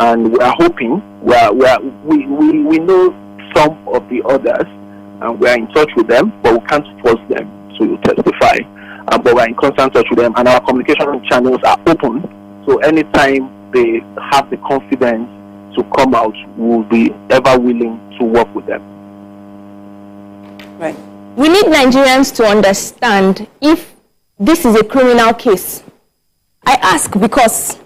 and we are hoping. We know some of the others, and we are in touch with them, but we can't force them to testify. But we are in constant touch with them, and our communication channels are open. So anytime they have the confidence to come out, we'll be ever willing to work with them. Right. We need Nigerians to understand if this is a criminal case. I ask because,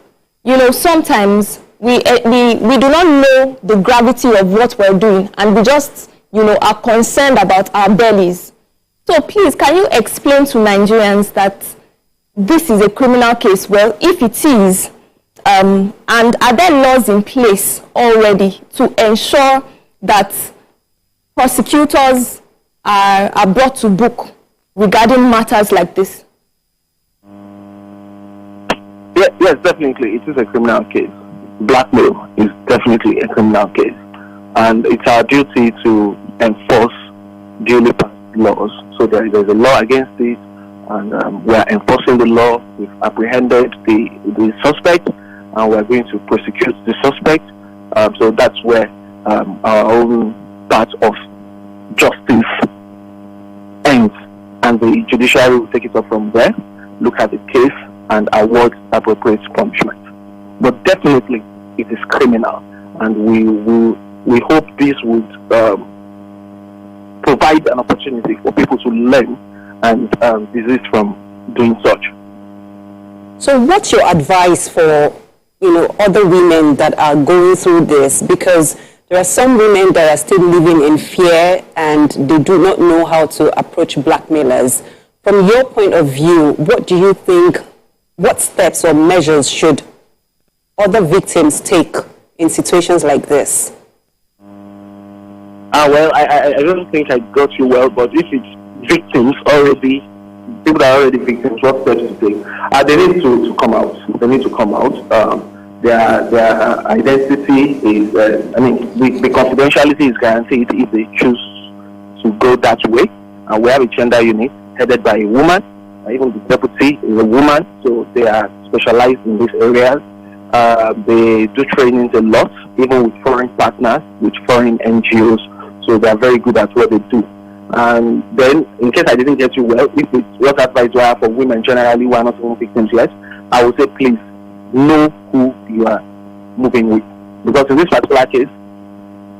sometimes we do not know the gravity of what we're doing, and we just, are concerned about our bellies. So please, can you explain to Nigerians that this is a criminal case? Well, if it is, and are there laws in place already to ensure that prosecutors are brought to book regarding matters like this? Yes, definitely. It is a criminal case. Blackmail is definitely a criminal case. And it's our duty to enforce duly passed laws. So there's a law against it, and we are enforcing the law. We've apprehended the suspect, and we're going to prosecute the suspect. So that's where our own part of justice ends, and the judiciary will take it up from there, look at the case, and award appropriate punishment. But definitely, it is criminal, and we hope this would provide an opportunity for people to learn and desist from doing such. So, what's your advice for other women that are going through this? Because there are some women that are still living in fear and they do not know how to approach blackmailers. From your point of view, what do you think? What steps or measures should other victims take in situations like this? Well, I don't think I got you well, but if it's victims already, people that are already victims, what steps to take? They need to come out. They need to come out. Their identity is, the confidentiality is guaranteed if they choose to go that way. And we have a gender unit headed by a woman. Even the deputy is a woman, so they are specialized in these areas. They do trainings a lot, even with foreign partners, with foreign NGOs. So they are very good at what they do. And then, in case I didn't get you well, if it's what advice do I have for women generally who are not even victims yet, I would say please know who you are moving with. Because in this particular case,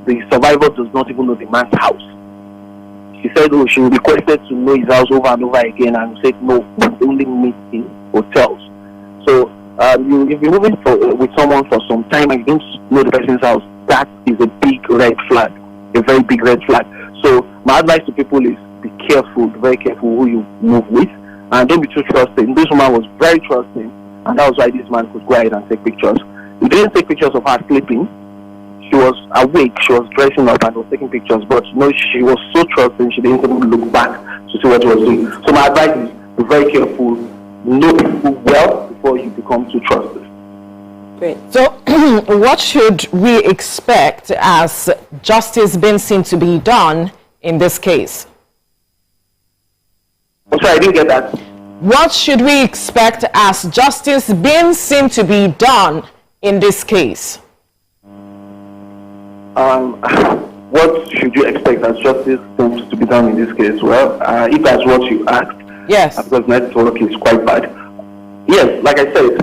the survivor does not even know the man's house. She said, she requested to know his house over and over again, and said, no, we only meet in hotels. So you've been moving with someone for some time and you don't know the person's house. That is a big red flag, a very big red flag. So my advice to people is be careful, very careful who you move with, and don't be too trusting. This woman was very trusting, and that was why this man could go ahead and take pictures. He didn't take pictures of her sleeping. She was awake, she was dressing up and was taking pictures, but no, she was so trusting she didn't even look back to see what she was doing. So my advice is be very careful, know people well before you become too trusted. Great. So what should we expect as justice being seen to be done in this case? I'm sorry, I didn't get that. What should we expect as justice being seen to be done in this case? What should you expect as justice seems to be done in this case? Well, if that's what you asked, yes, because network is quite bad. Yes, like I said,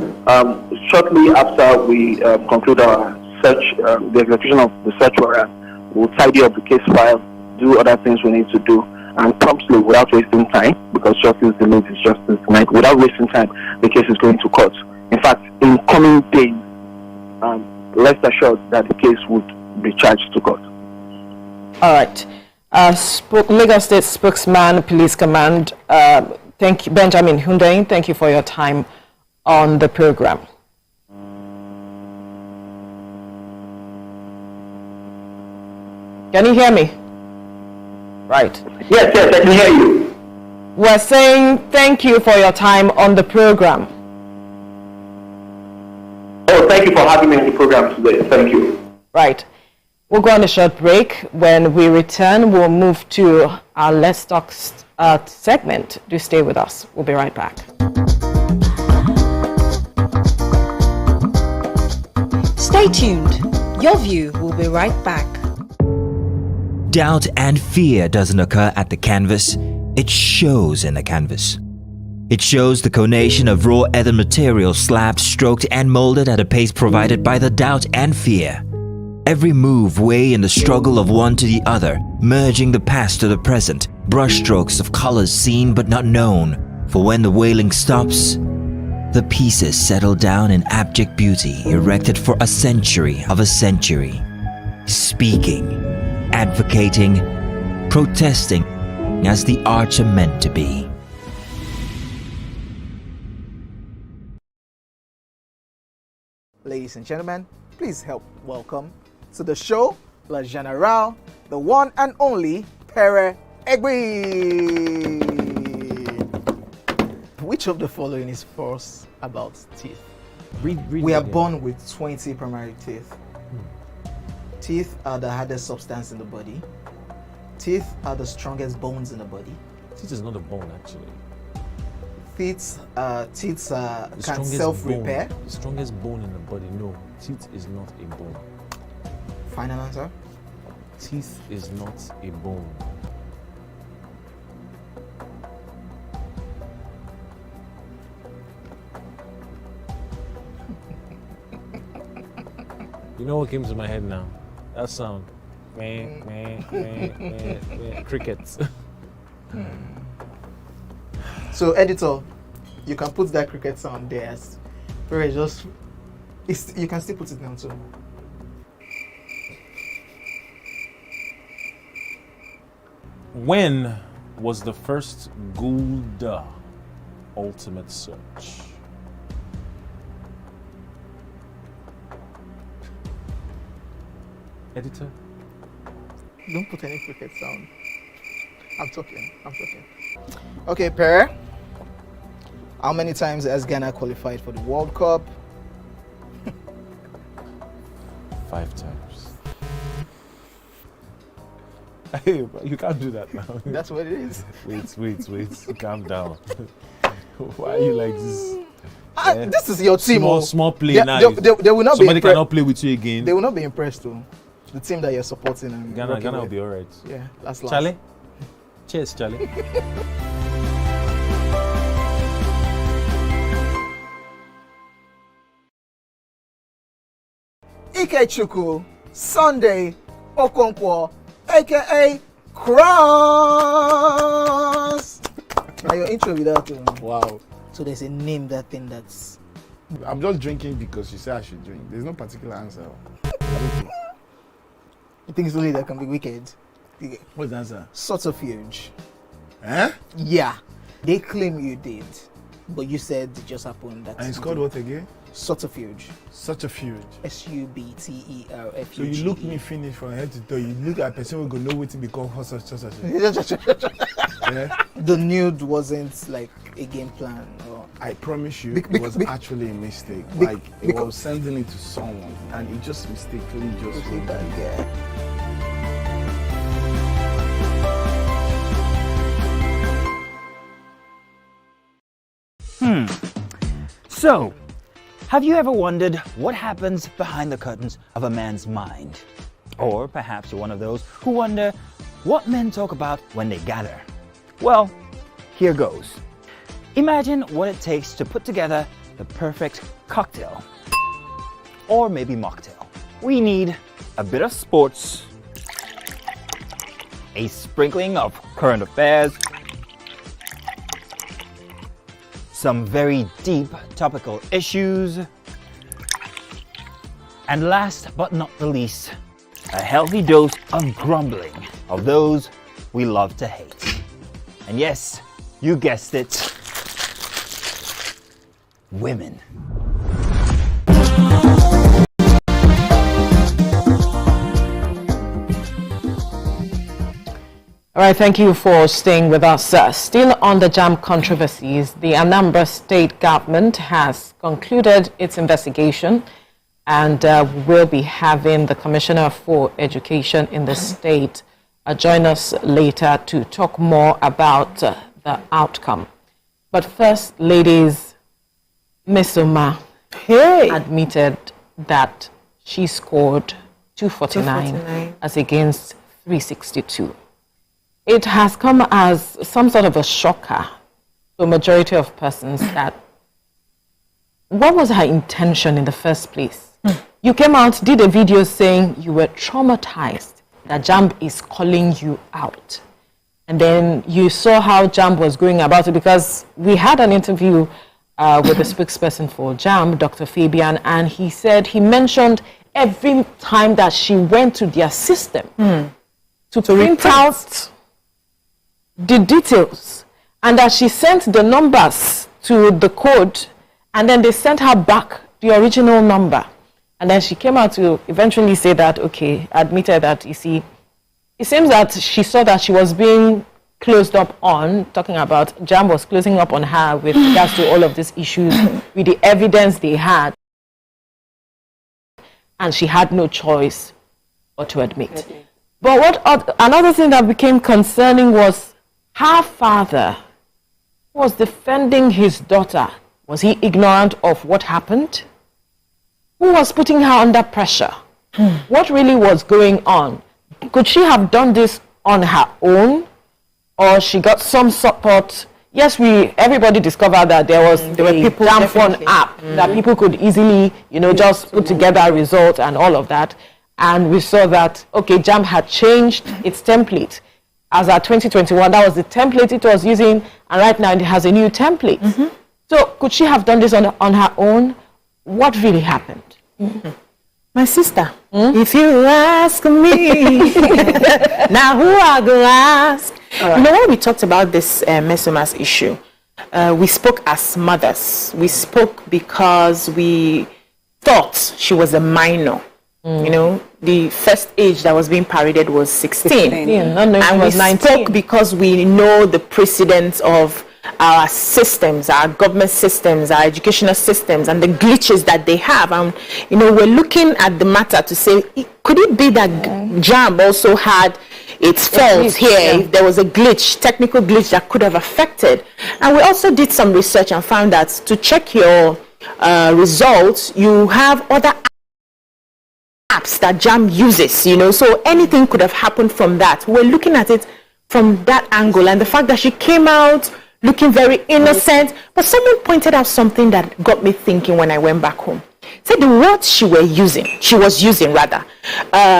shortly after we conclude our search, the execution of the search warrant, we'll tidy up the case file, do other things we need to do, and promptly, without wasting time, because justice delayed is justice tonight, without wasting time, the case is going to court. In fact, in coming days, rest assured that the case would be charged to court. All right. Lagos State spokesman, Police Command, thank you, Benjamin Hundeyin. Thank you for your time on the program. Can you hear me? Right. Yes, I can hear you. We're saying thank you for your time on the program. Oh, thank you for having me on the program today. Thank you. Right. We'll go on a short break. When we return, we'll move to our Let's Talk segment. Do stay with us. We'll be right back. Stay tuned. Your View will be right back. Doubt and fear doesn't occur at the canvas, it shows in the canvas. It shows the conation of raw earthen material slabbed, stroked and molded at a pace provided by the doubt and fear. Every move weigh in the struggle of one to the other, merging the past to the present, brushstrokes of colors seen but not known. For when the wailing stops, the pieces settle down in abject beauty erected for a century of a century. Speaking, advocating, protesting as the arts are meant to be. Ladies and gentlemen, please help welcome to the show, La General, the one and only Pere Egbe. Which of the following is false about teeth? We are born with 20 primary teeth. Teeth are the hardest substance in the body. Teeth are the strongest bones in the body. Teeth is not a bone, actually. Teeth can self-repair. The strongest bone in the body, no. Teeth is not a bone. Final answer? Teeth is not a bone. You know what came to my head now? That sound. Crickets. So, editor, you can put that cricket sound there. You can still put it down too. When was the first Gulda ultimate search? Editor? Don't put any cricket sound. I'm talking. Okay, Per. How many times has Ghana qualified for the World Cup? 5 times. Hey, you can't do that now. That's what it is. Wait. Calm down. Why are you like this? This is your team. Small play now. They will not Somebody cannot play with you again. They will not be impressed though. The team that you're supporting. And Ghana will be alright. Yeah, that's last. Charlie? Cheers, Charlie. Ikechukwu Sunday Okonkwo, aka Cross. Now your intro without Wow. So there's a name that's. I'm just drinking because you say I should drink. There's no particular answer. You think it's only that can be wicked? What's the answer? Subterfuge. Eh? Yeah. They claim you did, but you said it just happened. That And it's called what again? Subterfuge. Subterfuge. SUBTERFUGE. So you look me finish from head to toe. You look at a person who go know what to become such. Yeah? The nude wasn't like a game plan. Or I promise you, it was actually a mistake. It was sending it to someone, and it just mistakenly just did that. Yeah. So, have you ever wondered what happens behind the curtains of a man's mind? Or perhaps you're one of those who wonder what men talk about when they gather. Well, here goes. Imagine what it takes to put together the perfect cocktail. Or maybe mocktail. We need a bit of sports, a sprinkling of current affairs, some very deep topical issues, and last but not the least, a healthy dose of grumbling of those we love to hate. And yes, you guessed it, women. All right, thank you for staying with us. Still on the Jamb controversies, the Anambra state government has concluded its investigation and will be having the Commissioner for Education in the state join us later to talk more about the outcome. But first, ladies, Mmesoma admitted that she scored 249 as against 362. It has come as some sort of a shocker to a majority of persons that what was her intention in the first place? You came out, did a video saying you were traumatized, that Jamb is calling you out. And then you saw how Jamb was going about it, because we had an interview with the spokesperson for Jamb, Dr. Fabian, and he said he mentioned every time that she went to their system to print out the details, and that she sent the numbers to the code, and then they sent her back the original number. And then she came out to eventually say that, okay, admitted that, you see, it seems that she saw that she was being closed up on, talking about Jamb was closing up on her with regards to all of these issues, with the evidence they had, and she had no choice but to admit. But another thing that became concerning was her father was defending his daughter. Was he ignorant of what happened? Who was putting her under pressure? What really was going on? Could she have done this on her own, or she got some support? Yes, everybody discovered that there were people Jamb Phone app that people could easily, just put together results and all of that. And we saw that, okay, Jamb had changed its template. As at 2021, that was the template it was using, and right now it has a new template. So could she have done this on her own? What really happened? My sister, if you ask me, now who I go ask? When we talked about this Mmesoma's issue, we spoke as mothers. We spoke because we thought she was a minor. You know, the first age that was being paraded was 16. And we spoke because we know the precedence of our systems, our government systems, our educational systems, and the glitches that they have. And, you know, we're looking at the matter to say, could it be that Jamb also had its faults here, if there was a glitch, technical glitch that could have affected? And we also did some research and found that to check your results, you have other apps that Jamb uses, you know, so anything could have happened from that. We're looking at it from that angle, and the fact that she came out looking very innocent, but someone pointed out something that got me thinking when I went back home. Said the words she was using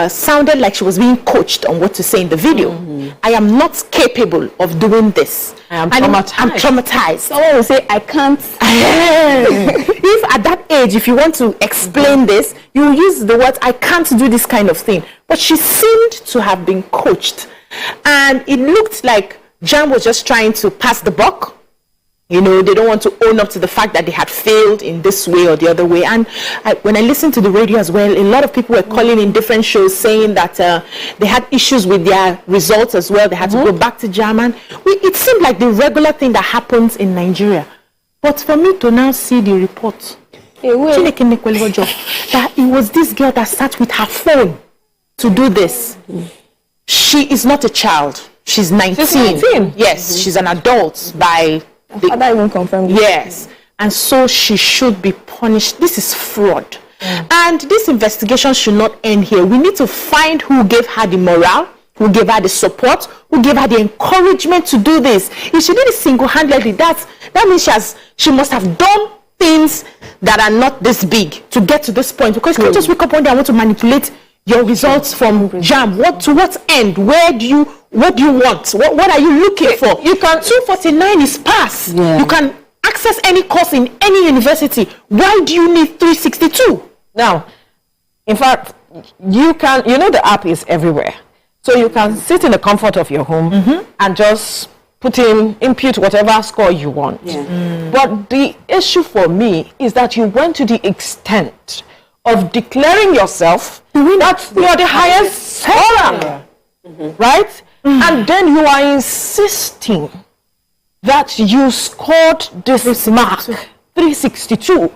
sounded like she was being coached on what to say in the video. I am not capable of doing this. I'm traumatized. Someone will say, I can't. If at that age, if you want to explain this, you use the words, I can't do this kind of thing. But she seemed to have been coached. And it looked like Jamb was just trying to pass the buck. You know, they don't want to own up to the fact that they had failed in this way or the other way. And when I listened to the radio as well, a lot of people were calling in different shows saying that they had issues with their results as well. They had to go back to Jamb. And it seemed like the regular thing that happens in Nigeria. But for me to now see the report, that it was this girl that sat with her phone to do this. She is not a child. She's 19. She's 19? Yes, she's an adult by... Father even confirmed. Yes, and so she should be punished. This is fraud, and this investigation should not end here. We need to find who gave her the morale, who gave her the support, who gave her the encouragement to do this. If she did it single-handedly, that means she must have done things that are not this big to get to this point. Because you can't just wake up one day and want to manipulate your results from Jamb. To what end? What do you want? What are you looking for? You can 249 is pass. You can access any course in any university. Why do you need 362? Now, in fact, you know the app is everywhere. So you can sit in the comfort of your home and just input whatever score you want. But the issue for me is that you went to the extent of declaring yourself that you are the highest scorer, right? And then you are insisting that you scored this mark, 362,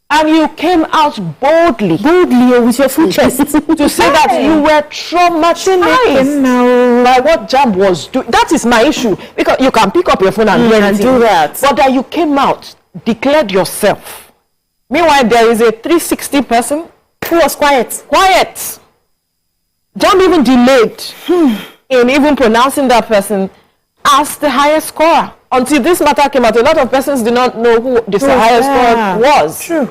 and you came out boldly with your full chest to say that you were traumatized by what Jamb was doing. That is my issue, because you can pick up your phone and do that, but that you came out, declared yourself. Meanwhile, there is a 360 person who was quiet. Jamb even delayed in even pronouncing that person as the highest scorer. Until this matter came out, a lot of persons did not know who the highest scorer was. True.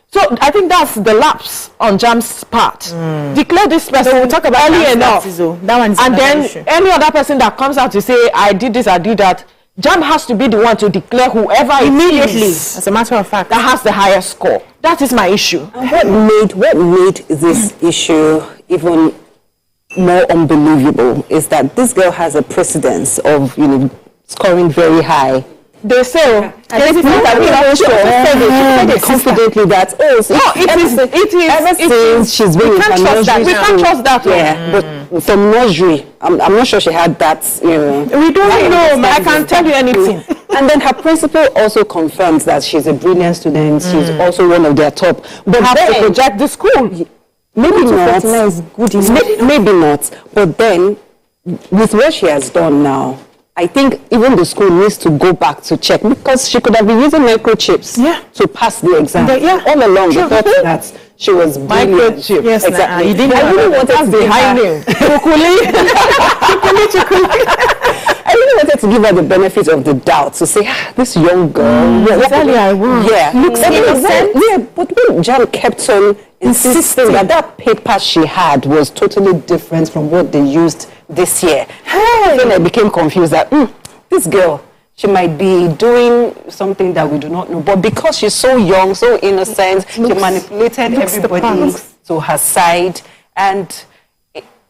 So I think that's the lapse on Jamb's part. Declare this person, we'll talk about early enough. And then any other person that comes out to say, I did this, I did that, Jamb has to be the one to declare whoever immediately, as a matter of fact, that has the highest score. That is my issue. And what made this issue even more unbelievable is that this girl has a precedence of, you know, scoring very high. They say, confidently that ever since she's been in nursery. We can't trust that. Yeah, but from nursery, I'm not sure she had that. You know, we don't know. I can't tell you anything. And then her principal also confirms that she's a brilliant student. She's also one of their top. But have to project the school. Maybe not. Maybe not. But then, with what she has done now, I think even the school needs to go back to check, because she could have been using microchips to pass the exam. All along, they thought that she was microchip. Yes, exactly. You didn't. I really wanted to give her I really wanted to give her the benefit of the doubt to say, this young girl. Looks innocent. But when Jamb kept on insisting that paper she had was totally different from what they used this year. Then I became confused that this girl, she might be doing something that we do not know. But because she's so young, so innocent, she manipulated everybody to her side. And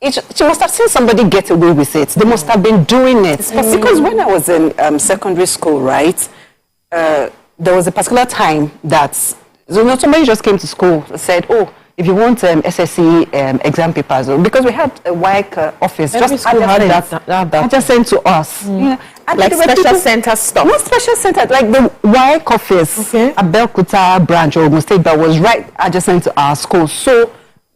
she must have seen somebody get away with it. They must have been doing it. Because when I was in secondary school, right, there was a particular time that somebody just came to school and said, if you want SSC exam papers, because we had a WIC office Every just school had that. adjacent to us. Yeah. And Like there were special people- center stuff. Not special center, like the WIC office, Abeokuta branch or Ogun State, that was right adjacent to our school. So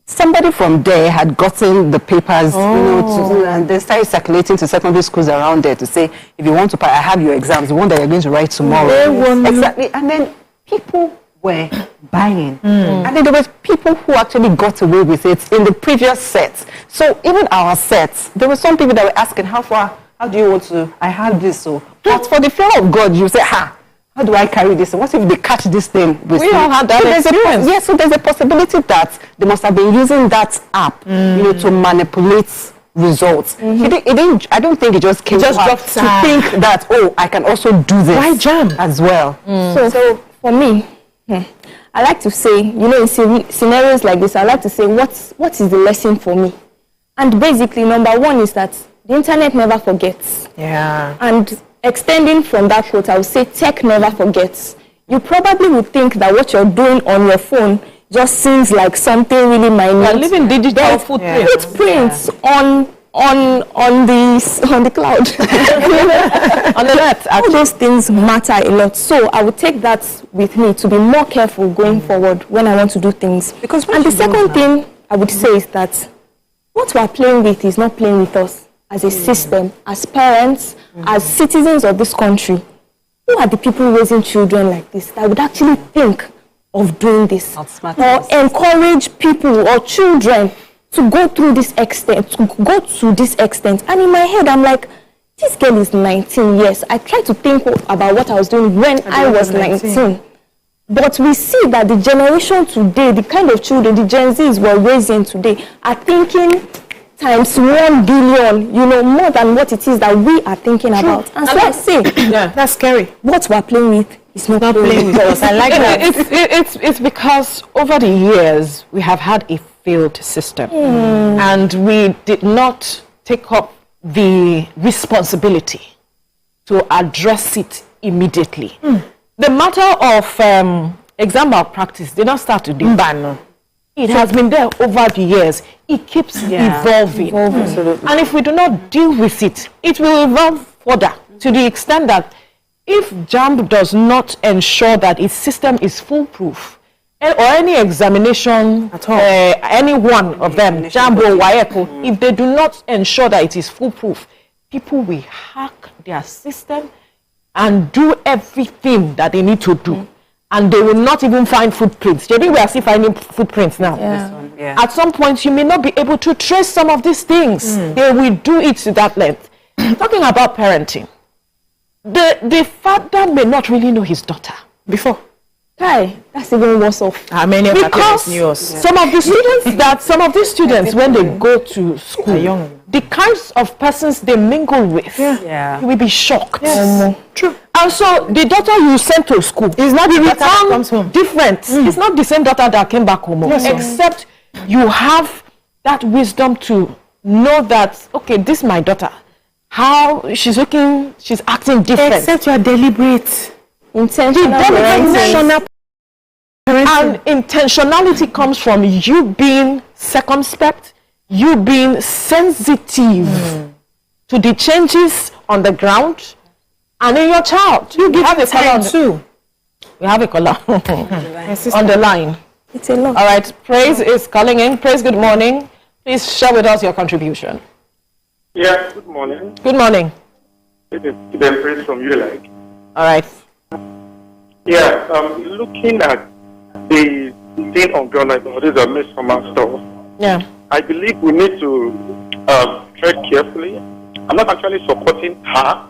somebody from there had gotten the papers, and they started circulating to secondary schools around there to say, if you want to, I have your exams, the one that you're going to write tomorrow. Exactly. And then people were buying. And then there were people who actually got away with it in the previous sets. So even our sets, there were some people that were asking, how do you want to, I have this. So, but for the fear of God, you say, how do I carry this? What if they catch this thing? We all had that experience. Yes, so there's a possibility that they must have been using that app, to manipulate results. I don't think it just came to think that, I can also do this. Why Jamb as well? So for me, I like to say, in scenarios like this, I like to say, what is the lesson for me? And basically, number one is that the internet never forgets. Yeah. And extending from that quote, I would say tech never forgets. You probably would think that what you're doing on your phone just seems like something really minute. You're leaving digital footprints. Footprints on the cloud. On the net. All those things matter a lot. So I would take that with me to be more careful going forward when I want to do things. And the second thing I would say is that what we're playing with is not playing with us. As a system, as parents, as citizens of this country, who are the people raising children like this that would actually think of doing this? Or encourage people or children to go through this extent, And in my head, I'm like, this girl is 19 years. I tried to think about what I was doing when I was 19. But we see that the generation today, the kind of children the Gen Zs were raising today, are thinking times 1 billion, more than what it is that we are thinking about. And so I say, that's scary. What we're playing with is not playing with us. I like that. It's because over the years we have had a failed system, and we did not take up the responsibility to address it immediately. The matter of exam malpractice did not start today. It has been there over the years. It keeps evolving. And if we do not deal with it, it will evolve further to the extent that if Jamb does not ensure that its system is foolproof, or any examination at all, any one of them, Jamb or WAECO, if they do not ensure that it is foolproof, people will hack their system and do everything that they need to do. And they will not even find footprints. Maybe we are still finding footprints now. At some point, you may not be able to trace some of these things. They will do it to that length. Talking about parenting, the father may not really know his daughter before. That's even worse off. How many of Because some of these students, when they go to school, the kinds of persons they mingle with, you will be shocked. True. And so the daughter you sent to school is not the return comes home different. It's not the same daughter that came back home. Except you have that wisdom to know that, okay, this is my daughter. How she's looking, she's acting different. Except you are deliberate. Intentional. And intentionality comes from you being circumspect, you being sensitive to the changes on the ground and in your child. You have a caller too. We have a caller on the line. It's a lot. All right, Praise is calling in. Praise, good morning. Please share with us your contribution. Yeah, good morning. Good morning. This is Praise from YourViewTVC. All right. Yeah, looking at the thing on ground like this is Mmesoma stuff. Yeah. I believe we need to tread carefully. I'm not actually supporting her.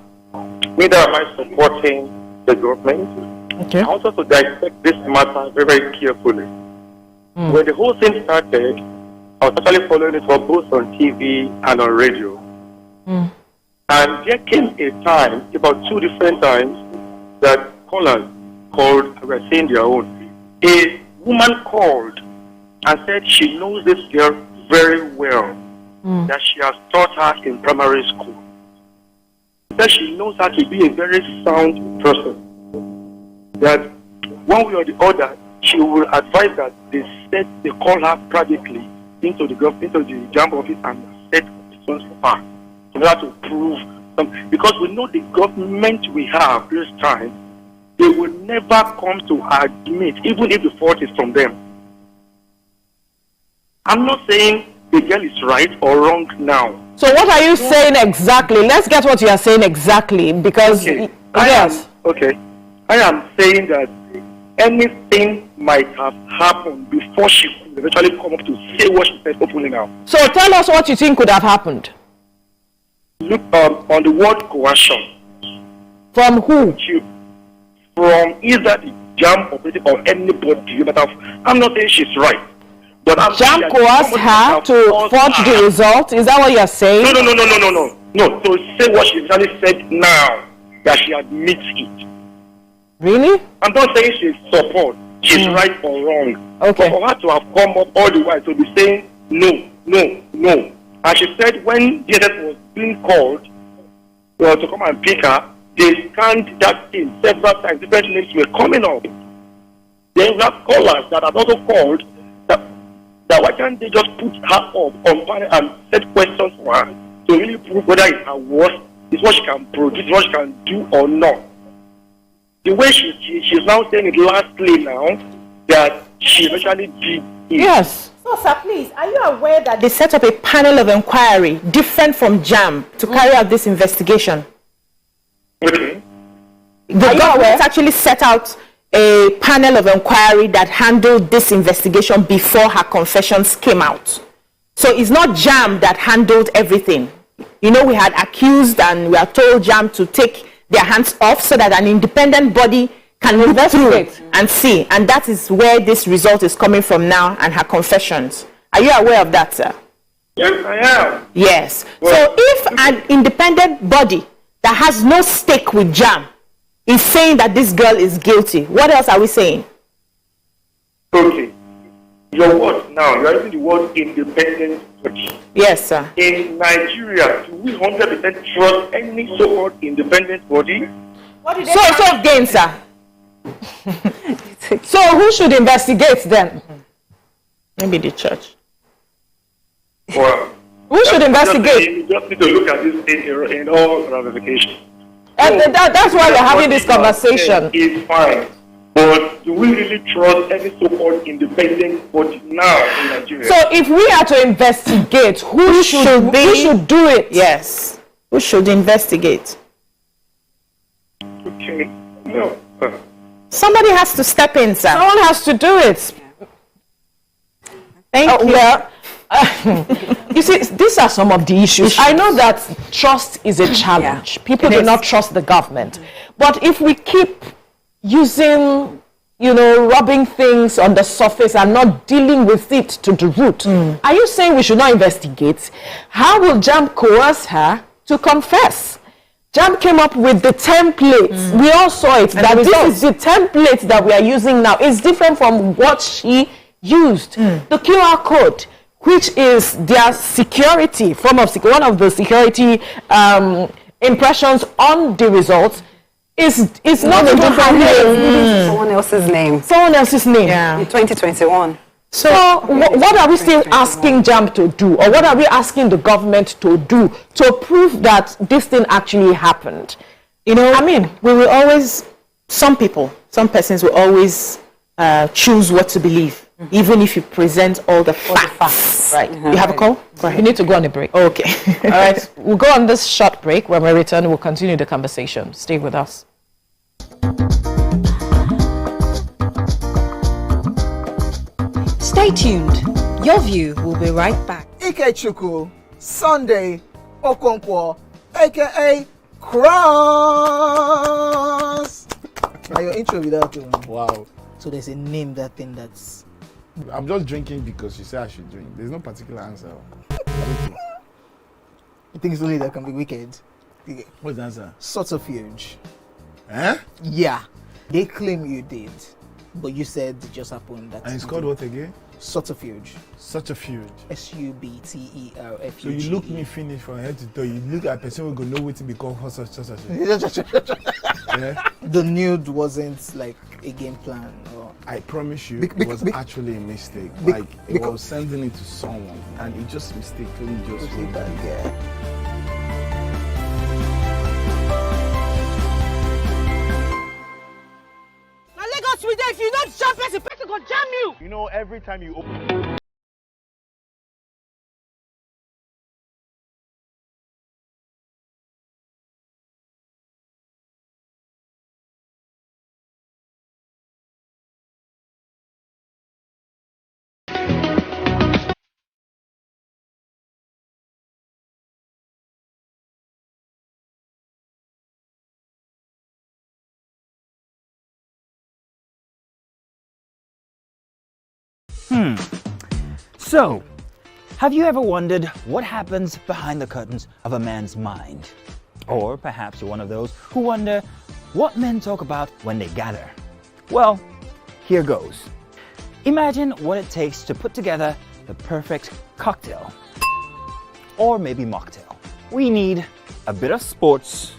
Neither am I supporting the government. Okay. I want us to dissect this matter very, very carefully. When the whole thing started, I was actually following it for both on TV and on radio. And there came a time, about 2 different times, that callers called, were saying their own. A woman called and said she knows this girl very well, that she has taught her in primary school. That she knows her to be a very sound person. That one way or the other, she will advise that they call her privately into the Jamb office and set questions for her in order to prove something. Because we know the government we have this time, they will never come to admit, even if the fault is from them. I'm not saying the girl is right or wrong now. So what are you saying exactly? Let's get what you are saying exactly, because okay. yes. I am saying that anything might have happened before she could eventually come up to say what she said openly now. So tell us what you think could have happened. Look on the word coercion. From who? From either the Jamb operative or anybody. But I'm not saying she's right. But Jamb coerced her to forge the result? Is that what you're saying? No. To say what she really said now, that she admits it. Really? I'm not saying she's support. She's right or wrong. Okay. But for her to have come up all the while to be saying no. And she said when DSS was being called to come and pick her, they scanned that thing several times. Different names were coming up. Then we have callers that have also called that why can't they just put her up on panel and set questions for her to really prove whether it's her worth, is what she can produce, what she can do or not. The way she's now saying it lastly now, that she eventually did it. Yes. So, sir, please, are you aware that they set up a panel of inquiry different from Jamb to carry out this investigation? Okay. The government actually set out a panel of inquiry that handled this investigation before her confessions came out. So it's not Jamb that handled everything. You know, we had accused and we are told Jamb to take their hands off so that an independent body can look through and see. And that is where this result is coming from now and her confessions. Are you aware of that, sir? Yes, I am. Yes. Well, so if an independent body that has no stake with Jamb is saying that this girl is guilty, what else are we saying? Okay. Your word now, you are using the word independent body. Yes, sir. In Nigeria, do we 100% trust any so-called independent body? What did so again, sir. So who should investigate then? Maybe the church. Well, who should investigate? You just need to look at this thing in all ramifications. And that's why we're having this conversation. It's fine. But do we really trust any so-called independent body now in Nigeria? So if we are to investigate, who should do it? Yes. Who should investigate? Okay. No. Somebody has to step in, sir. Someone has to do it. Thank you. Well, you see, these are some of the issues. I know that trust is a challenge. People do not trust the government. But if we keep using, rubbing things on the surface and not dealing with it to the root, are you saying we should not investigate? How will Jamb coerce her to confess? Jamb came up with the template. We all saw it. That this is the template that we are using now. It's different from what she used. The QR code, which is their security, one of the security impressions on the results, is not a different name. Someone else's name. Someone else's name. In 2021. So what are we still asking Jamb to do, or what are we asking the government to do to prove that this thing actually happened? We will always, some persons will always choose what to believe, even if you present all the facts. Right. You have a call? Go ahead. You need to go on a break. Okay. All right. We'll go on this short break. When we return, we'll continue the conversation. Stay with us. Stay tuned. Your View will be right back. Ikechukwu, Sunday, Okonkwo, aka Cross. Now your intro without one. Wow. So there's a name that's. I'm just drinking because you say I should drink. There's no particular answer. You think it's only that can be wicked? What's the answer? Subterfuge. Eh? Yeah. They claim you did, but you said it just happened. That and it's called what again? Subterfuge. Subterfuge. SUBTERFUGE. So you look me finish from head to toe. You look at a person who going to know what to be called such. The nude wasn't like a game plan. Or I promise you, it was actually a mistake. It was sending it to someone, and it just mistakenly just wrote that. Now Lagos with if you not jump person go jam you. You know, every time you open. So, have you ever wondered what happens behind the curtains of a man's mind? Or perhaps you're one of those who wonder what men talk about when they gather. Well, here goes. Imagine what it takes to put together the perfect cocktail. Or maybe mocktail. We need a bit of sports,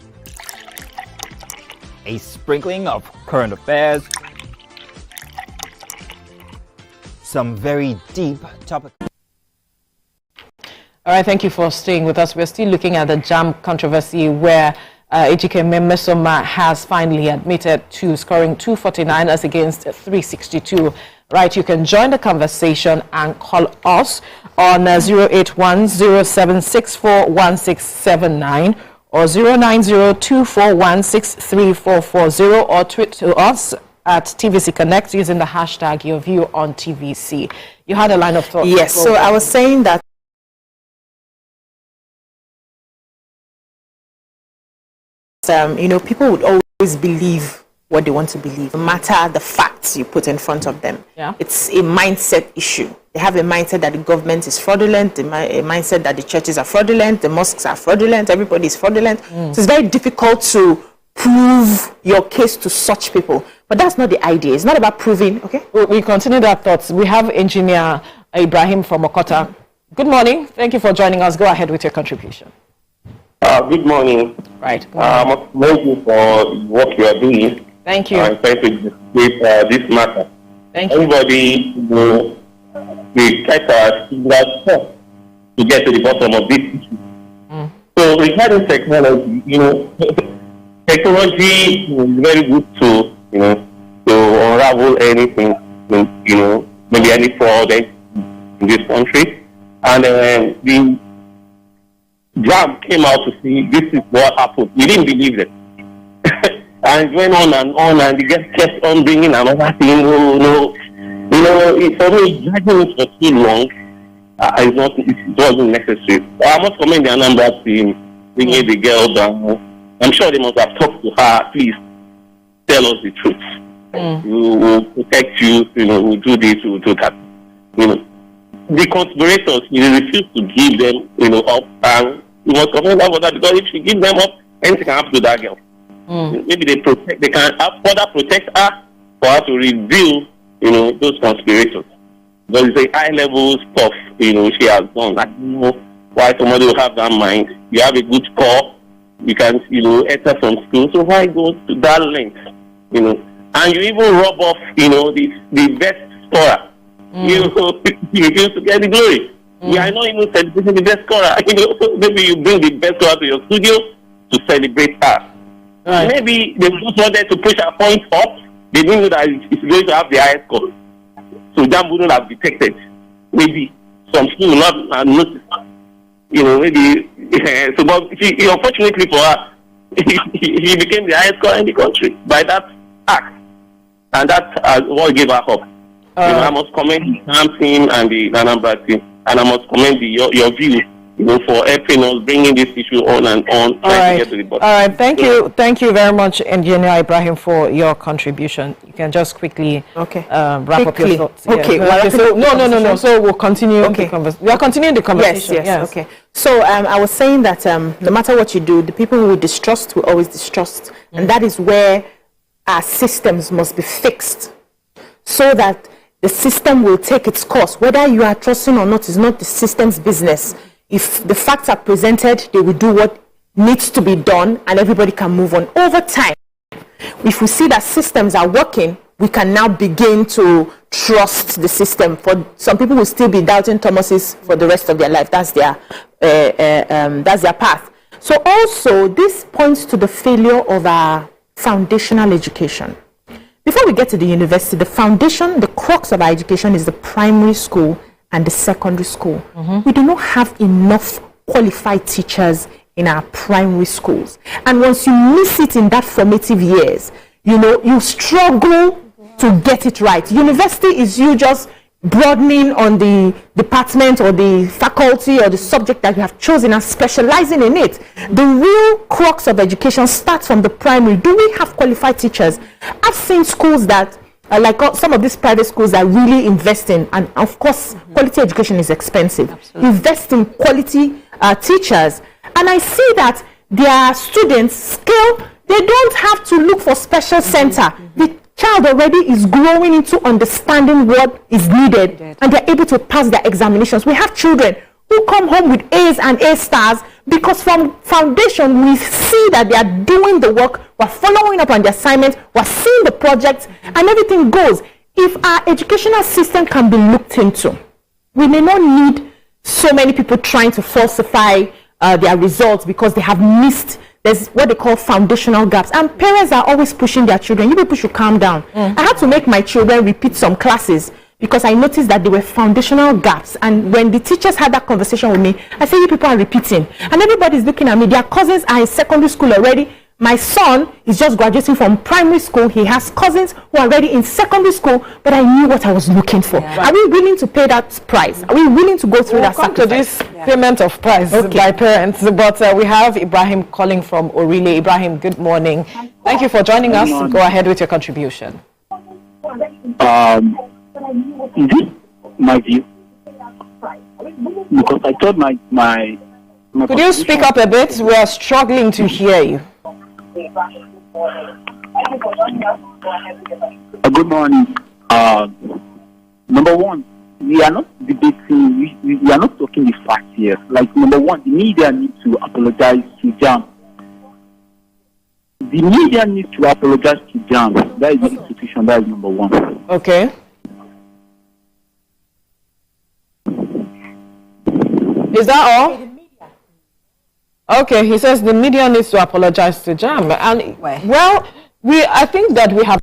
a sprinkling of current affairs, some very deep topic. All right, thank you for staying with us. We're still looking at the Jamb controversy where Ejike Mmesoma has finally admitted to scoring 249 as against 362. Right, you can join the conversation and call us on 081-0764-1679 or 090-241-63440 or tweet to us at TVC Connect using the hashtag YourViewTVC. You had a line of thought. Yes, so I was saying that people would always believe what they want to believe, no matter the facts you put in front of them. Yeah. It's a mindset issue. They have a mindset that the government is fraudulent, a mindset that the churches are fraudulent, the mosques are fraudulent, everybody is fraudulent. So it's very difficult to prove your case to such people. But that's not the idea. It's not about proving, okay? We continue that thoughts. We have Engineer Ibrahim from Okota. Good morning. Thank you for joining us. Go ahead with your contribution. Good morning. Right. Thank you for what you are doing. Thank you. I'm trying to discuss this matter. Thank you. Everybody, we try to get to the bottom of this issue. So regarding technology, technology is very good to unravel anything, maybe any fraud in this country. And the Jamb came out to see this is what happened. We didn't believe it. And it went on, and they just kept on bringing another thing. For me, dragging it for too long, it wasn't necessary. I must commend the Anambra team, bringing the girl down. I'm sure they must have talked to her. Please tell us the truth. We will protect you. We'll do this, we'll do that. The conspirators, you refuse to give them, up, and you must commend her for that, because if you give them up, anything can happen to that girl. Maybe they can further protect her for her to reveal, those conspirators. But it's a high level stuff, she has done. I don't know why somebody will have that mind. You have a good score, you can, enter some school. So why go to that length, And you even rub off, the best scorer. You refuse to get the glory. We are not even celebrating the best scorer. Maybe you bring the best scorer to your studio to celebrate her. Right. Maybe they just wanted to push our points up. They didn't know that it's going to have the highest score. So Jamb wouldn't have detected. Maybe some school will not have noticed. Maybe. So, but unfortunately for her, he became the highest scorer in the country by that act. And that's what gave her hope. I must commend the Jamb team and the Anambra team. And I must commend your view. For helping us, bringing this issue on and on, trying to get to the bottom. All right, thank you very much, Engineer Ibrahim, for your contribution. You can just quickly wrap up your thoughts. Okay. No. So we'll continue the conversation. We are continuing the conversation. Yes. Okay. So I was saying that no matter what you do, the people who distrust will always distrust, and that is where our systems must be fixed, so that the system will take its course. Whether you are trusting or not is not the system's business. If the facts are presented, they will do what needs to be done and everybody can move on. Over time, if we see that systems are working, we can now begin to trust the system. For some people will still be doubting Thomases for the rest of their life. That's their path. So also, this points to the failure of our foundational education. Before we get to the university, the foundation, the crux of our education is the primary school and the secondary school. We do not have enough qualified teachers in our primary schools. And once you miss it in that formative years, you struggle to get it right. University is you just broadening on the department or the faculty or the subject that you have chosen and specializing in it. The real crux of education starts from the primary. Do we have qualified teachers? I've seen schools that, like some of these private schools, are really investing, and of course, quality education is expensive. Absolutely. Invest in quality teachers, and I see that their students scale. They don't have to look for special center. The child already is growing into understanding what is needed, and they're able to pass their examinations. We have children who come home with A's and A stars because from foundation we see that they are doing the work, we're following up on the assignments, we're seeing the projects, and everything goes. If our educational system can be looked into, we may not need so many people trying to falsify their results because they have missed. There's what they call foundational gaps, and parents are always pushing their children. You people should calm down. I had to make my children repeat some classes because I noticed that there were foundational gaps, and when the teachers had that conversation with me, I said, you people are repeating, and everybody's looking at me. Their cousins are in secondary school already. My son is just graduating from primary school. He has cousins who are already in secondary school, but I knew what I was looking for. Are we willing to pay that price? Are we willing to go through that sacrifice? To this payment of price by parents, but we have Ibrahim calling from Orile. Ibrahim, good morning. Thank you for joining us. Go ahead with your contribution. Is it my view? Because I thought my Could you speak up a bit? We are struggling to hear you. Good morning. Number one, we are not debating, we are not talking the facts here. Like, number one, the media needs to apologize to Jamb. The media needs to apologize to Jamb. That is the institution, that is number one. Okay. Is that all? Okay, he says the media needs to apologize to Jamb. And, well, I think that we have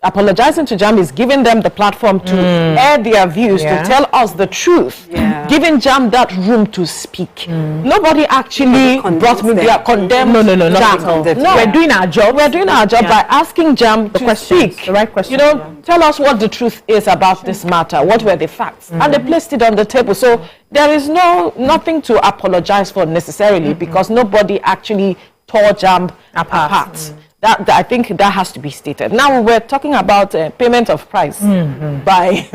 apologizing to Jamb is giving them the platform to air their views, to tell us the truth, giving Jamb that room to speak. Nobody actually brought media, condemned No, Jamb. No, we're doing our job. We're doing our job by asking Jamb to speak. The right question. Tell us what the truth is about this matter. What were the facts? And they placed it on the table. So there is nothing to apologize for necessarily because nobody actually tore Jamb apart. I think that has to be stated. Now we're talking about payment of price by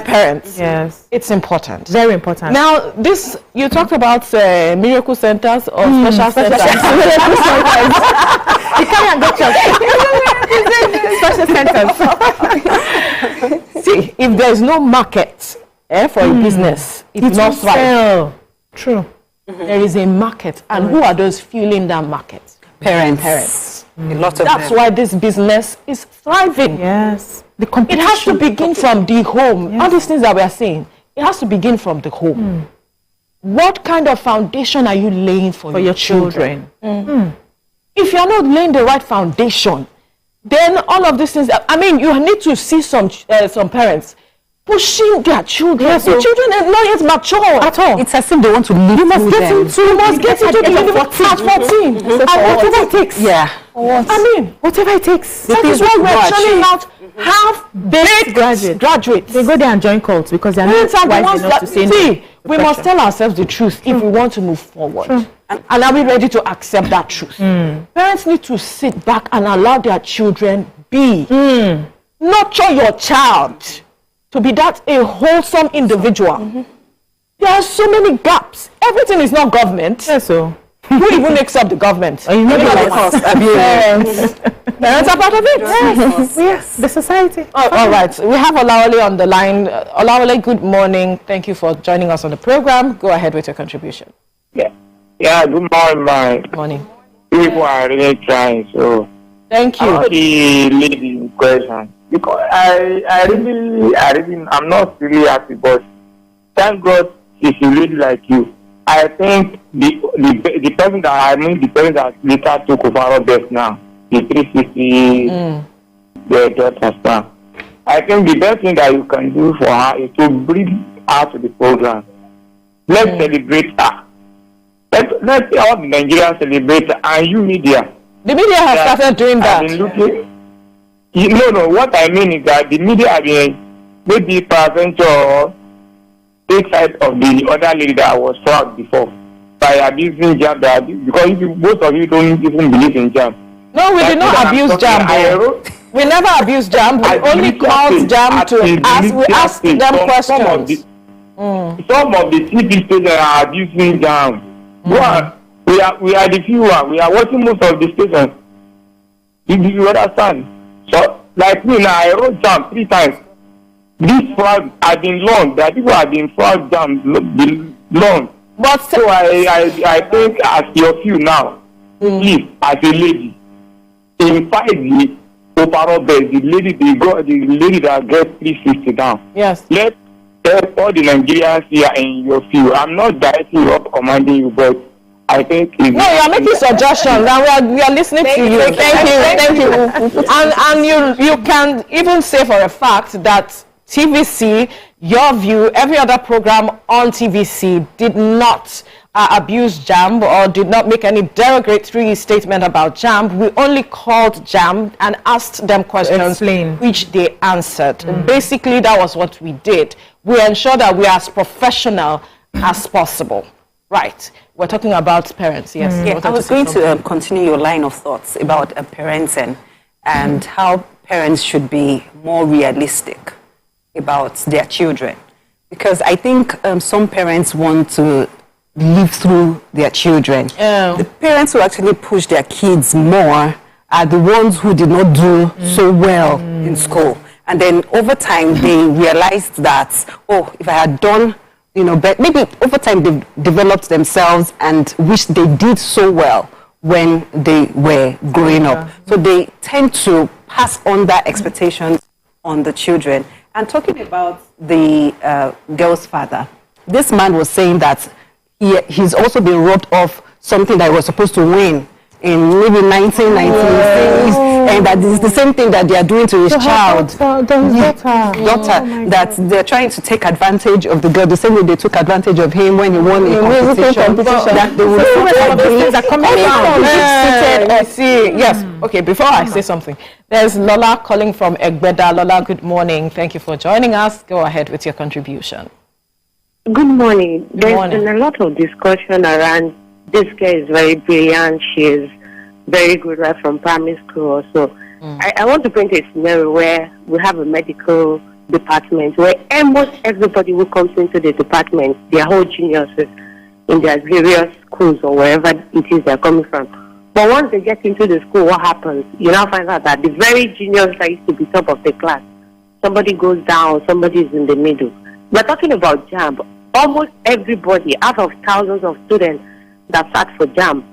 parents. Yes, it's important, very important. Now you talked about miracle centers or special centers. You can't get special centers. See, if there is no market for a business, it will not thrive. True. There is a market, and who are those fueling that market? Parents. A lot of That's why this business is thriving. Yes. It has to begin from the home. Yes. All these things that we are saying, it has to begin from the home. What kind of foundation are you laying for your children? If you are not laying the right foundation, then all of these things, you need to see some parents pushing their children. Yes, the children are not yet mature at all. It's as if they want to live. You must get into the university at 14. And whatever it takes. Yeah. Whatever it takes. That is why we're churning out half-baked graduates. They go there and join cults because they are not wise enough to say no. We must tell ourselves the truth if we want to move forward. And are we ready to accept that truth? Parents need to sit back and allow their children be. Nurture your child to be a wholesome individual. There are so many gaps. Everything is not government. Yes, so. Who even makes up the government? Parents are part of it. Yes, the society. All right. We have Olawale on the line. Olawale, good morning. Thank you for joining us on the program. Go ahead with your contribution. Yeah, good morning, Morning. People are really trying, so Thank you. About the lady question, because I'm not really happy, but thank God she's a lady like you. I think the person that later took over our best now, the 360, the daughter now. I think the best thing that you can do for her is to bring her to the program. Let's celebrate her. Let's all the Nigerians celebrate her, and you media. The media has started doing that. No. What I mean is that the media have been maybe present or take side of the other lady that was fraud before by abusing Jamb, because most of you don't even believe in Jamb. No, we did not abuse Jamb. We never abused Jamb. We only called Jamb to ask. We asked them questions. Some of the TV stations are abusing Jamb. We are the fewer. We are watching most of the stations. You understand? So, like me now, I wrote Jamb 3 times. This fraud has been long. That people have been fraud Jamb long. But so I think as your few now, please, as a lady, invite the overall best, the lady that gets 360 down. Yes. Let all the Nigerians here in your field. I'm not directing you up, commanding you, but I think no, you are making suggestions, and we are listening to you. Thank you. And you can even say for a fact that TVC, Your View, every other program on TVC did not abuse Jamb or did not make any derogatory statement about Jamb. We only called Jamb and asked them questions which they answered. Basically, that was what we did. We ensure that we are as professional as possible. Right. We're talking about parents. Yes. Yeah, I was going to continue your line of thoughts about parenting and how parents should be more realistic about their children. Because I think some parents want to live through their children. The parents who actually push their kids more are the ones who did not do so well in school. And then over time, they realized that, oh, if I had done, but maybe over time they've developed themselves and wish they did so well when they were growing up. So they tend to pass on that expectations on the children. And talking about the girl's father, this man was saying that he's also been robbed of something that he was supposed to win in maybe 1996, and that this is the same thing that they are doing to his child, daughter, that they're trying to take advantage of the girl, the same way they took advantage of him when he won a competition. That they will see. Yes. Okay. Before I say something, there's Lola calling from Egbeda. Lola, good morning. Thank you for joining us. Go ahead with your contribution. Good morning. There's been a lot of discussion around this girl is very brilliant. She is very good right from primary school also. I want to paint a scenario where we have a medical department where almost everybody who comes into the department, they are whole geniuses in their various schools or wherever it is they're coming from. But once they get into the school, what happens? You now find out that the very genius that used to be top of the class, somebody goes down, somebody is in the middle. We're talking about Jamb. Almost everybody, out of thousands of students that sat for Jamb,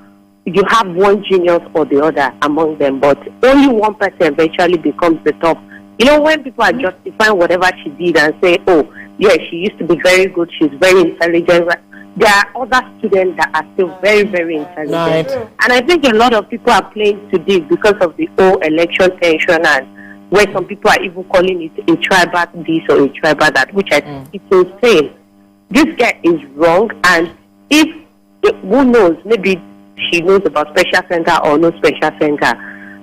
you have one genius or the other among them, but only one person eventually becomes the top. When people are justifying whatever she did and say, oh, yeah, she used to be very good, she's very intelligent, there are other students that are still very, very intelligent. Right. And I think a lot of people are playing to this because of the whole election tension, and where some people are even calling it a tribal this or a tribal that, which I think it's insane. This guy is wrong, and who knows, maybe she knows about special center or no special center,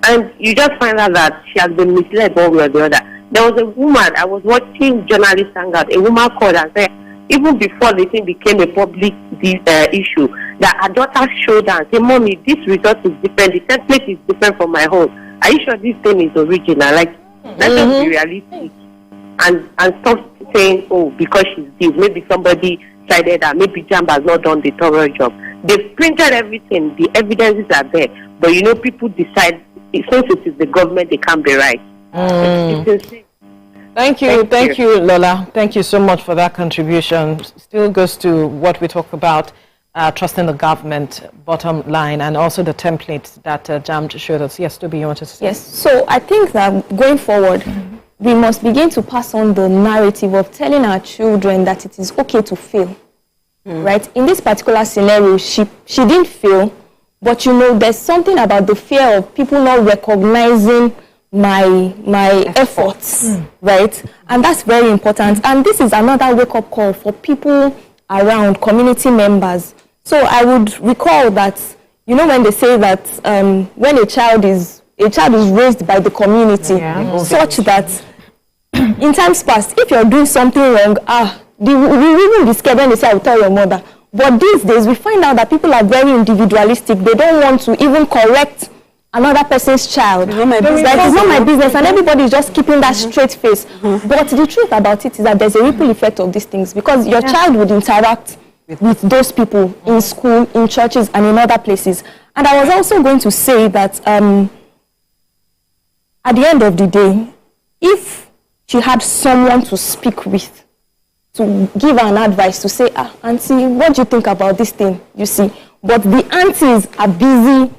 and you just find out that she has been misled one way or the other. There was a woman, I was watching journalists hangout, a woman called and said, even before the thing became a public issue, that her daughter showed her and said, Mommy, this result is different, the template is different from my own. Are you sure this thing is original? Like, let's just be realistic and stop saying, oh, because she's this, maybe somebody decided that maybe Jamb has not done the thorough job. They've printed everything, the evidences are there, but people decide, since it is the government, they can't be right. Thank you, Lola. Thank you so much for that contribution. Still goes to what we talk about, trusting the government, bottom line, and also the template that Jamb showed us. Yes, Toby, you wanted to say? Yes, so I think that going forward, we must begin to pass on the narrative of telling our children that it is okay to fail, right? In this particular scenario, she didn't fail, but you know, there's something about the fear of people not recognizing my efforts, right? And that's very important. And this is another wake-up call for people around, community members. So I would recall that, you know, when they say that when a child is raised by the community, such that in times past, if you're doing something wrong, we will be scared when they say, I will tell your mother. But these days, we find out that people are very individualistic. They don't want to even correct another person's child. It's not my business, and everybody is just keeping that straight face. But the truth about it is that there's a ripple effect of these things, because your child would interact with those people in school, in churches, and in other places. And I was also going to say that at the end of the day, if she had someone to speak with, to give her an advice, to say, auntie, what do you think about this thing, you see? But the aunties are busy,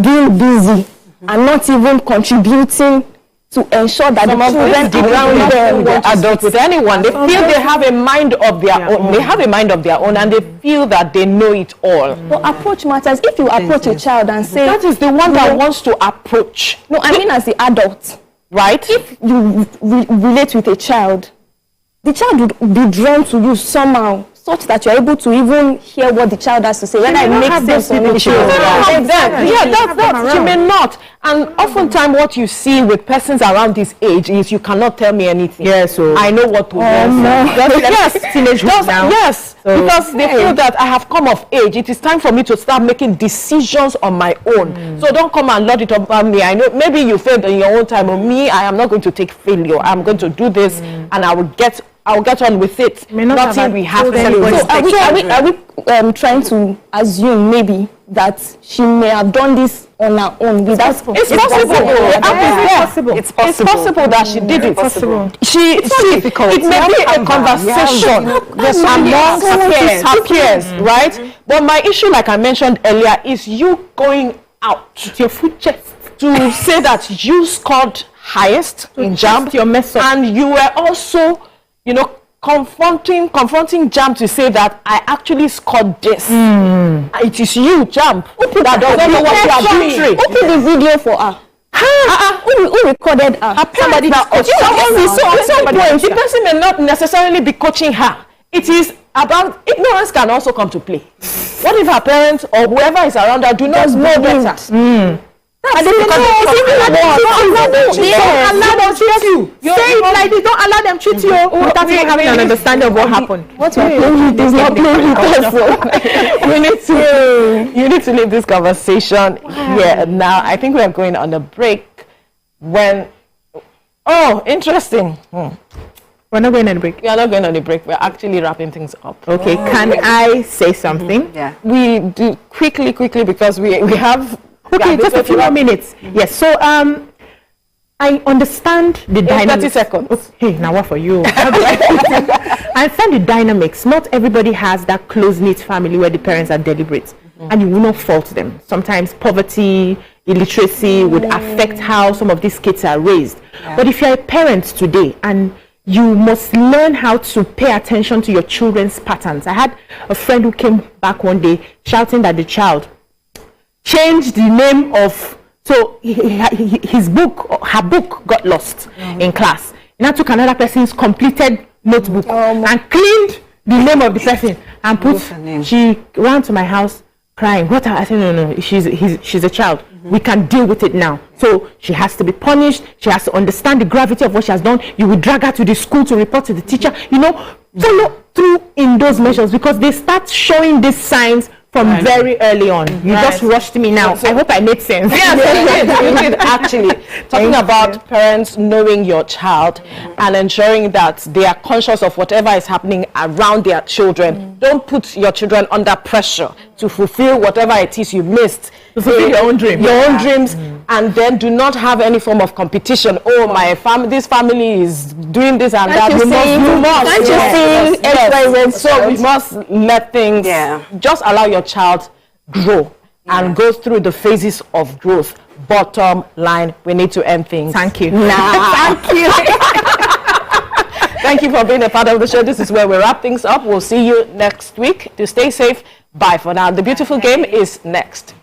being busy, and not even contributing to ensure that the children around them are adults with anyone. They feel they have a mind of their own. They have a mind of their own, and they feel that they know it all. But approach matters. If you approach a child and say, that is the one that wants to approach. No, I mean as the adult, right? If you relate with a child, the child would be drawn to you somehow, such that you're able to even hear what the child has to say, whether it makes sense or not. She may not. And oftentimes what you see with persons around this age is, you cannot tell me anything. Yes, so I know what to do. Yes, because they feel that I have come of age. It is time for me to start making decisions on my own. So don't come and lord it up on me. I know maybe you failed in your own time. Or me, I am not going to take failure. I'm going to do this, and I'll get on with it. Nothing we have to celebrate. So are we trying to assume maybe that she may have done this on her own? It's possible. It's possible that she did it. It may be a conversation among her peers, right? But my issue, like I mentioned earlier, is you going out to your foot chest to say that you scored highest in Jamb, and you were also, you know, confronting Jamb to say that I actually scored this. It is you, Jamb, that doesn't know what you are doing. Who put the video for her? Who recorded her? Somebody that's coaching. The person may not necessarily be coaching her. It is about ignorance can also come to play. What if her parents or whoever is around her do not know better? And they don't allow them cheat you. Say it like they don't allow them cheat you without even having an understanding of what happened. What we're playing with is not playing with us. You need to leave this conversation here now. I think we are going on a break. Interesting. We're not going on a break. We are not going on a break. We're actually wrapping things up. Okay, can I say something? Yeah. We do quickly because we have. Okay, just a few more minutes. Yes, so I understand the dynamics. 30 seconds. Hey, now what for you? I understand the dynamics. Not everybody has that close-knit family where the parents are deliberate, and you will not fault them. Sometimes poverty, illiteracy would affect how some of these kids are raised. Yeah. But if you're a parent today and you must learn how to pay attention to your children's patterns. I had a friend who came back one day shouting that the child changed the name of, so her book got lost in class. And I took another person's completed notebook and cleaned the name of the person and put, she ran to my house crying. What? I said, no, she's a child. We can deal with it now. So she has to be punished. She has to understand the gravity of what she has done. You will drag her to the school to report to the teacher. You know, follow through in those measures, because they start showing these signs from very early on. You just rushed me now. I hope I made sense. Yes, you did actually. Talking about parents knowing your child and ensuring that they are conscious of whatever is happening around their children. Don't put your children under pressure to fulfill whatever it is you missed. To fulfill your own dream. Your own dreams. and then do not have any form of competition. Oh, my family, this family is doing this and that. You must. So we must let things, just allow your child grow and go through the phases of growth. Bottom line, we need to end things. Thank you. Thank you. Thank you for being a part of the show. This is where we wrap things up. We'll see you next week. To stay safe, bye for now. The beautiful game is next.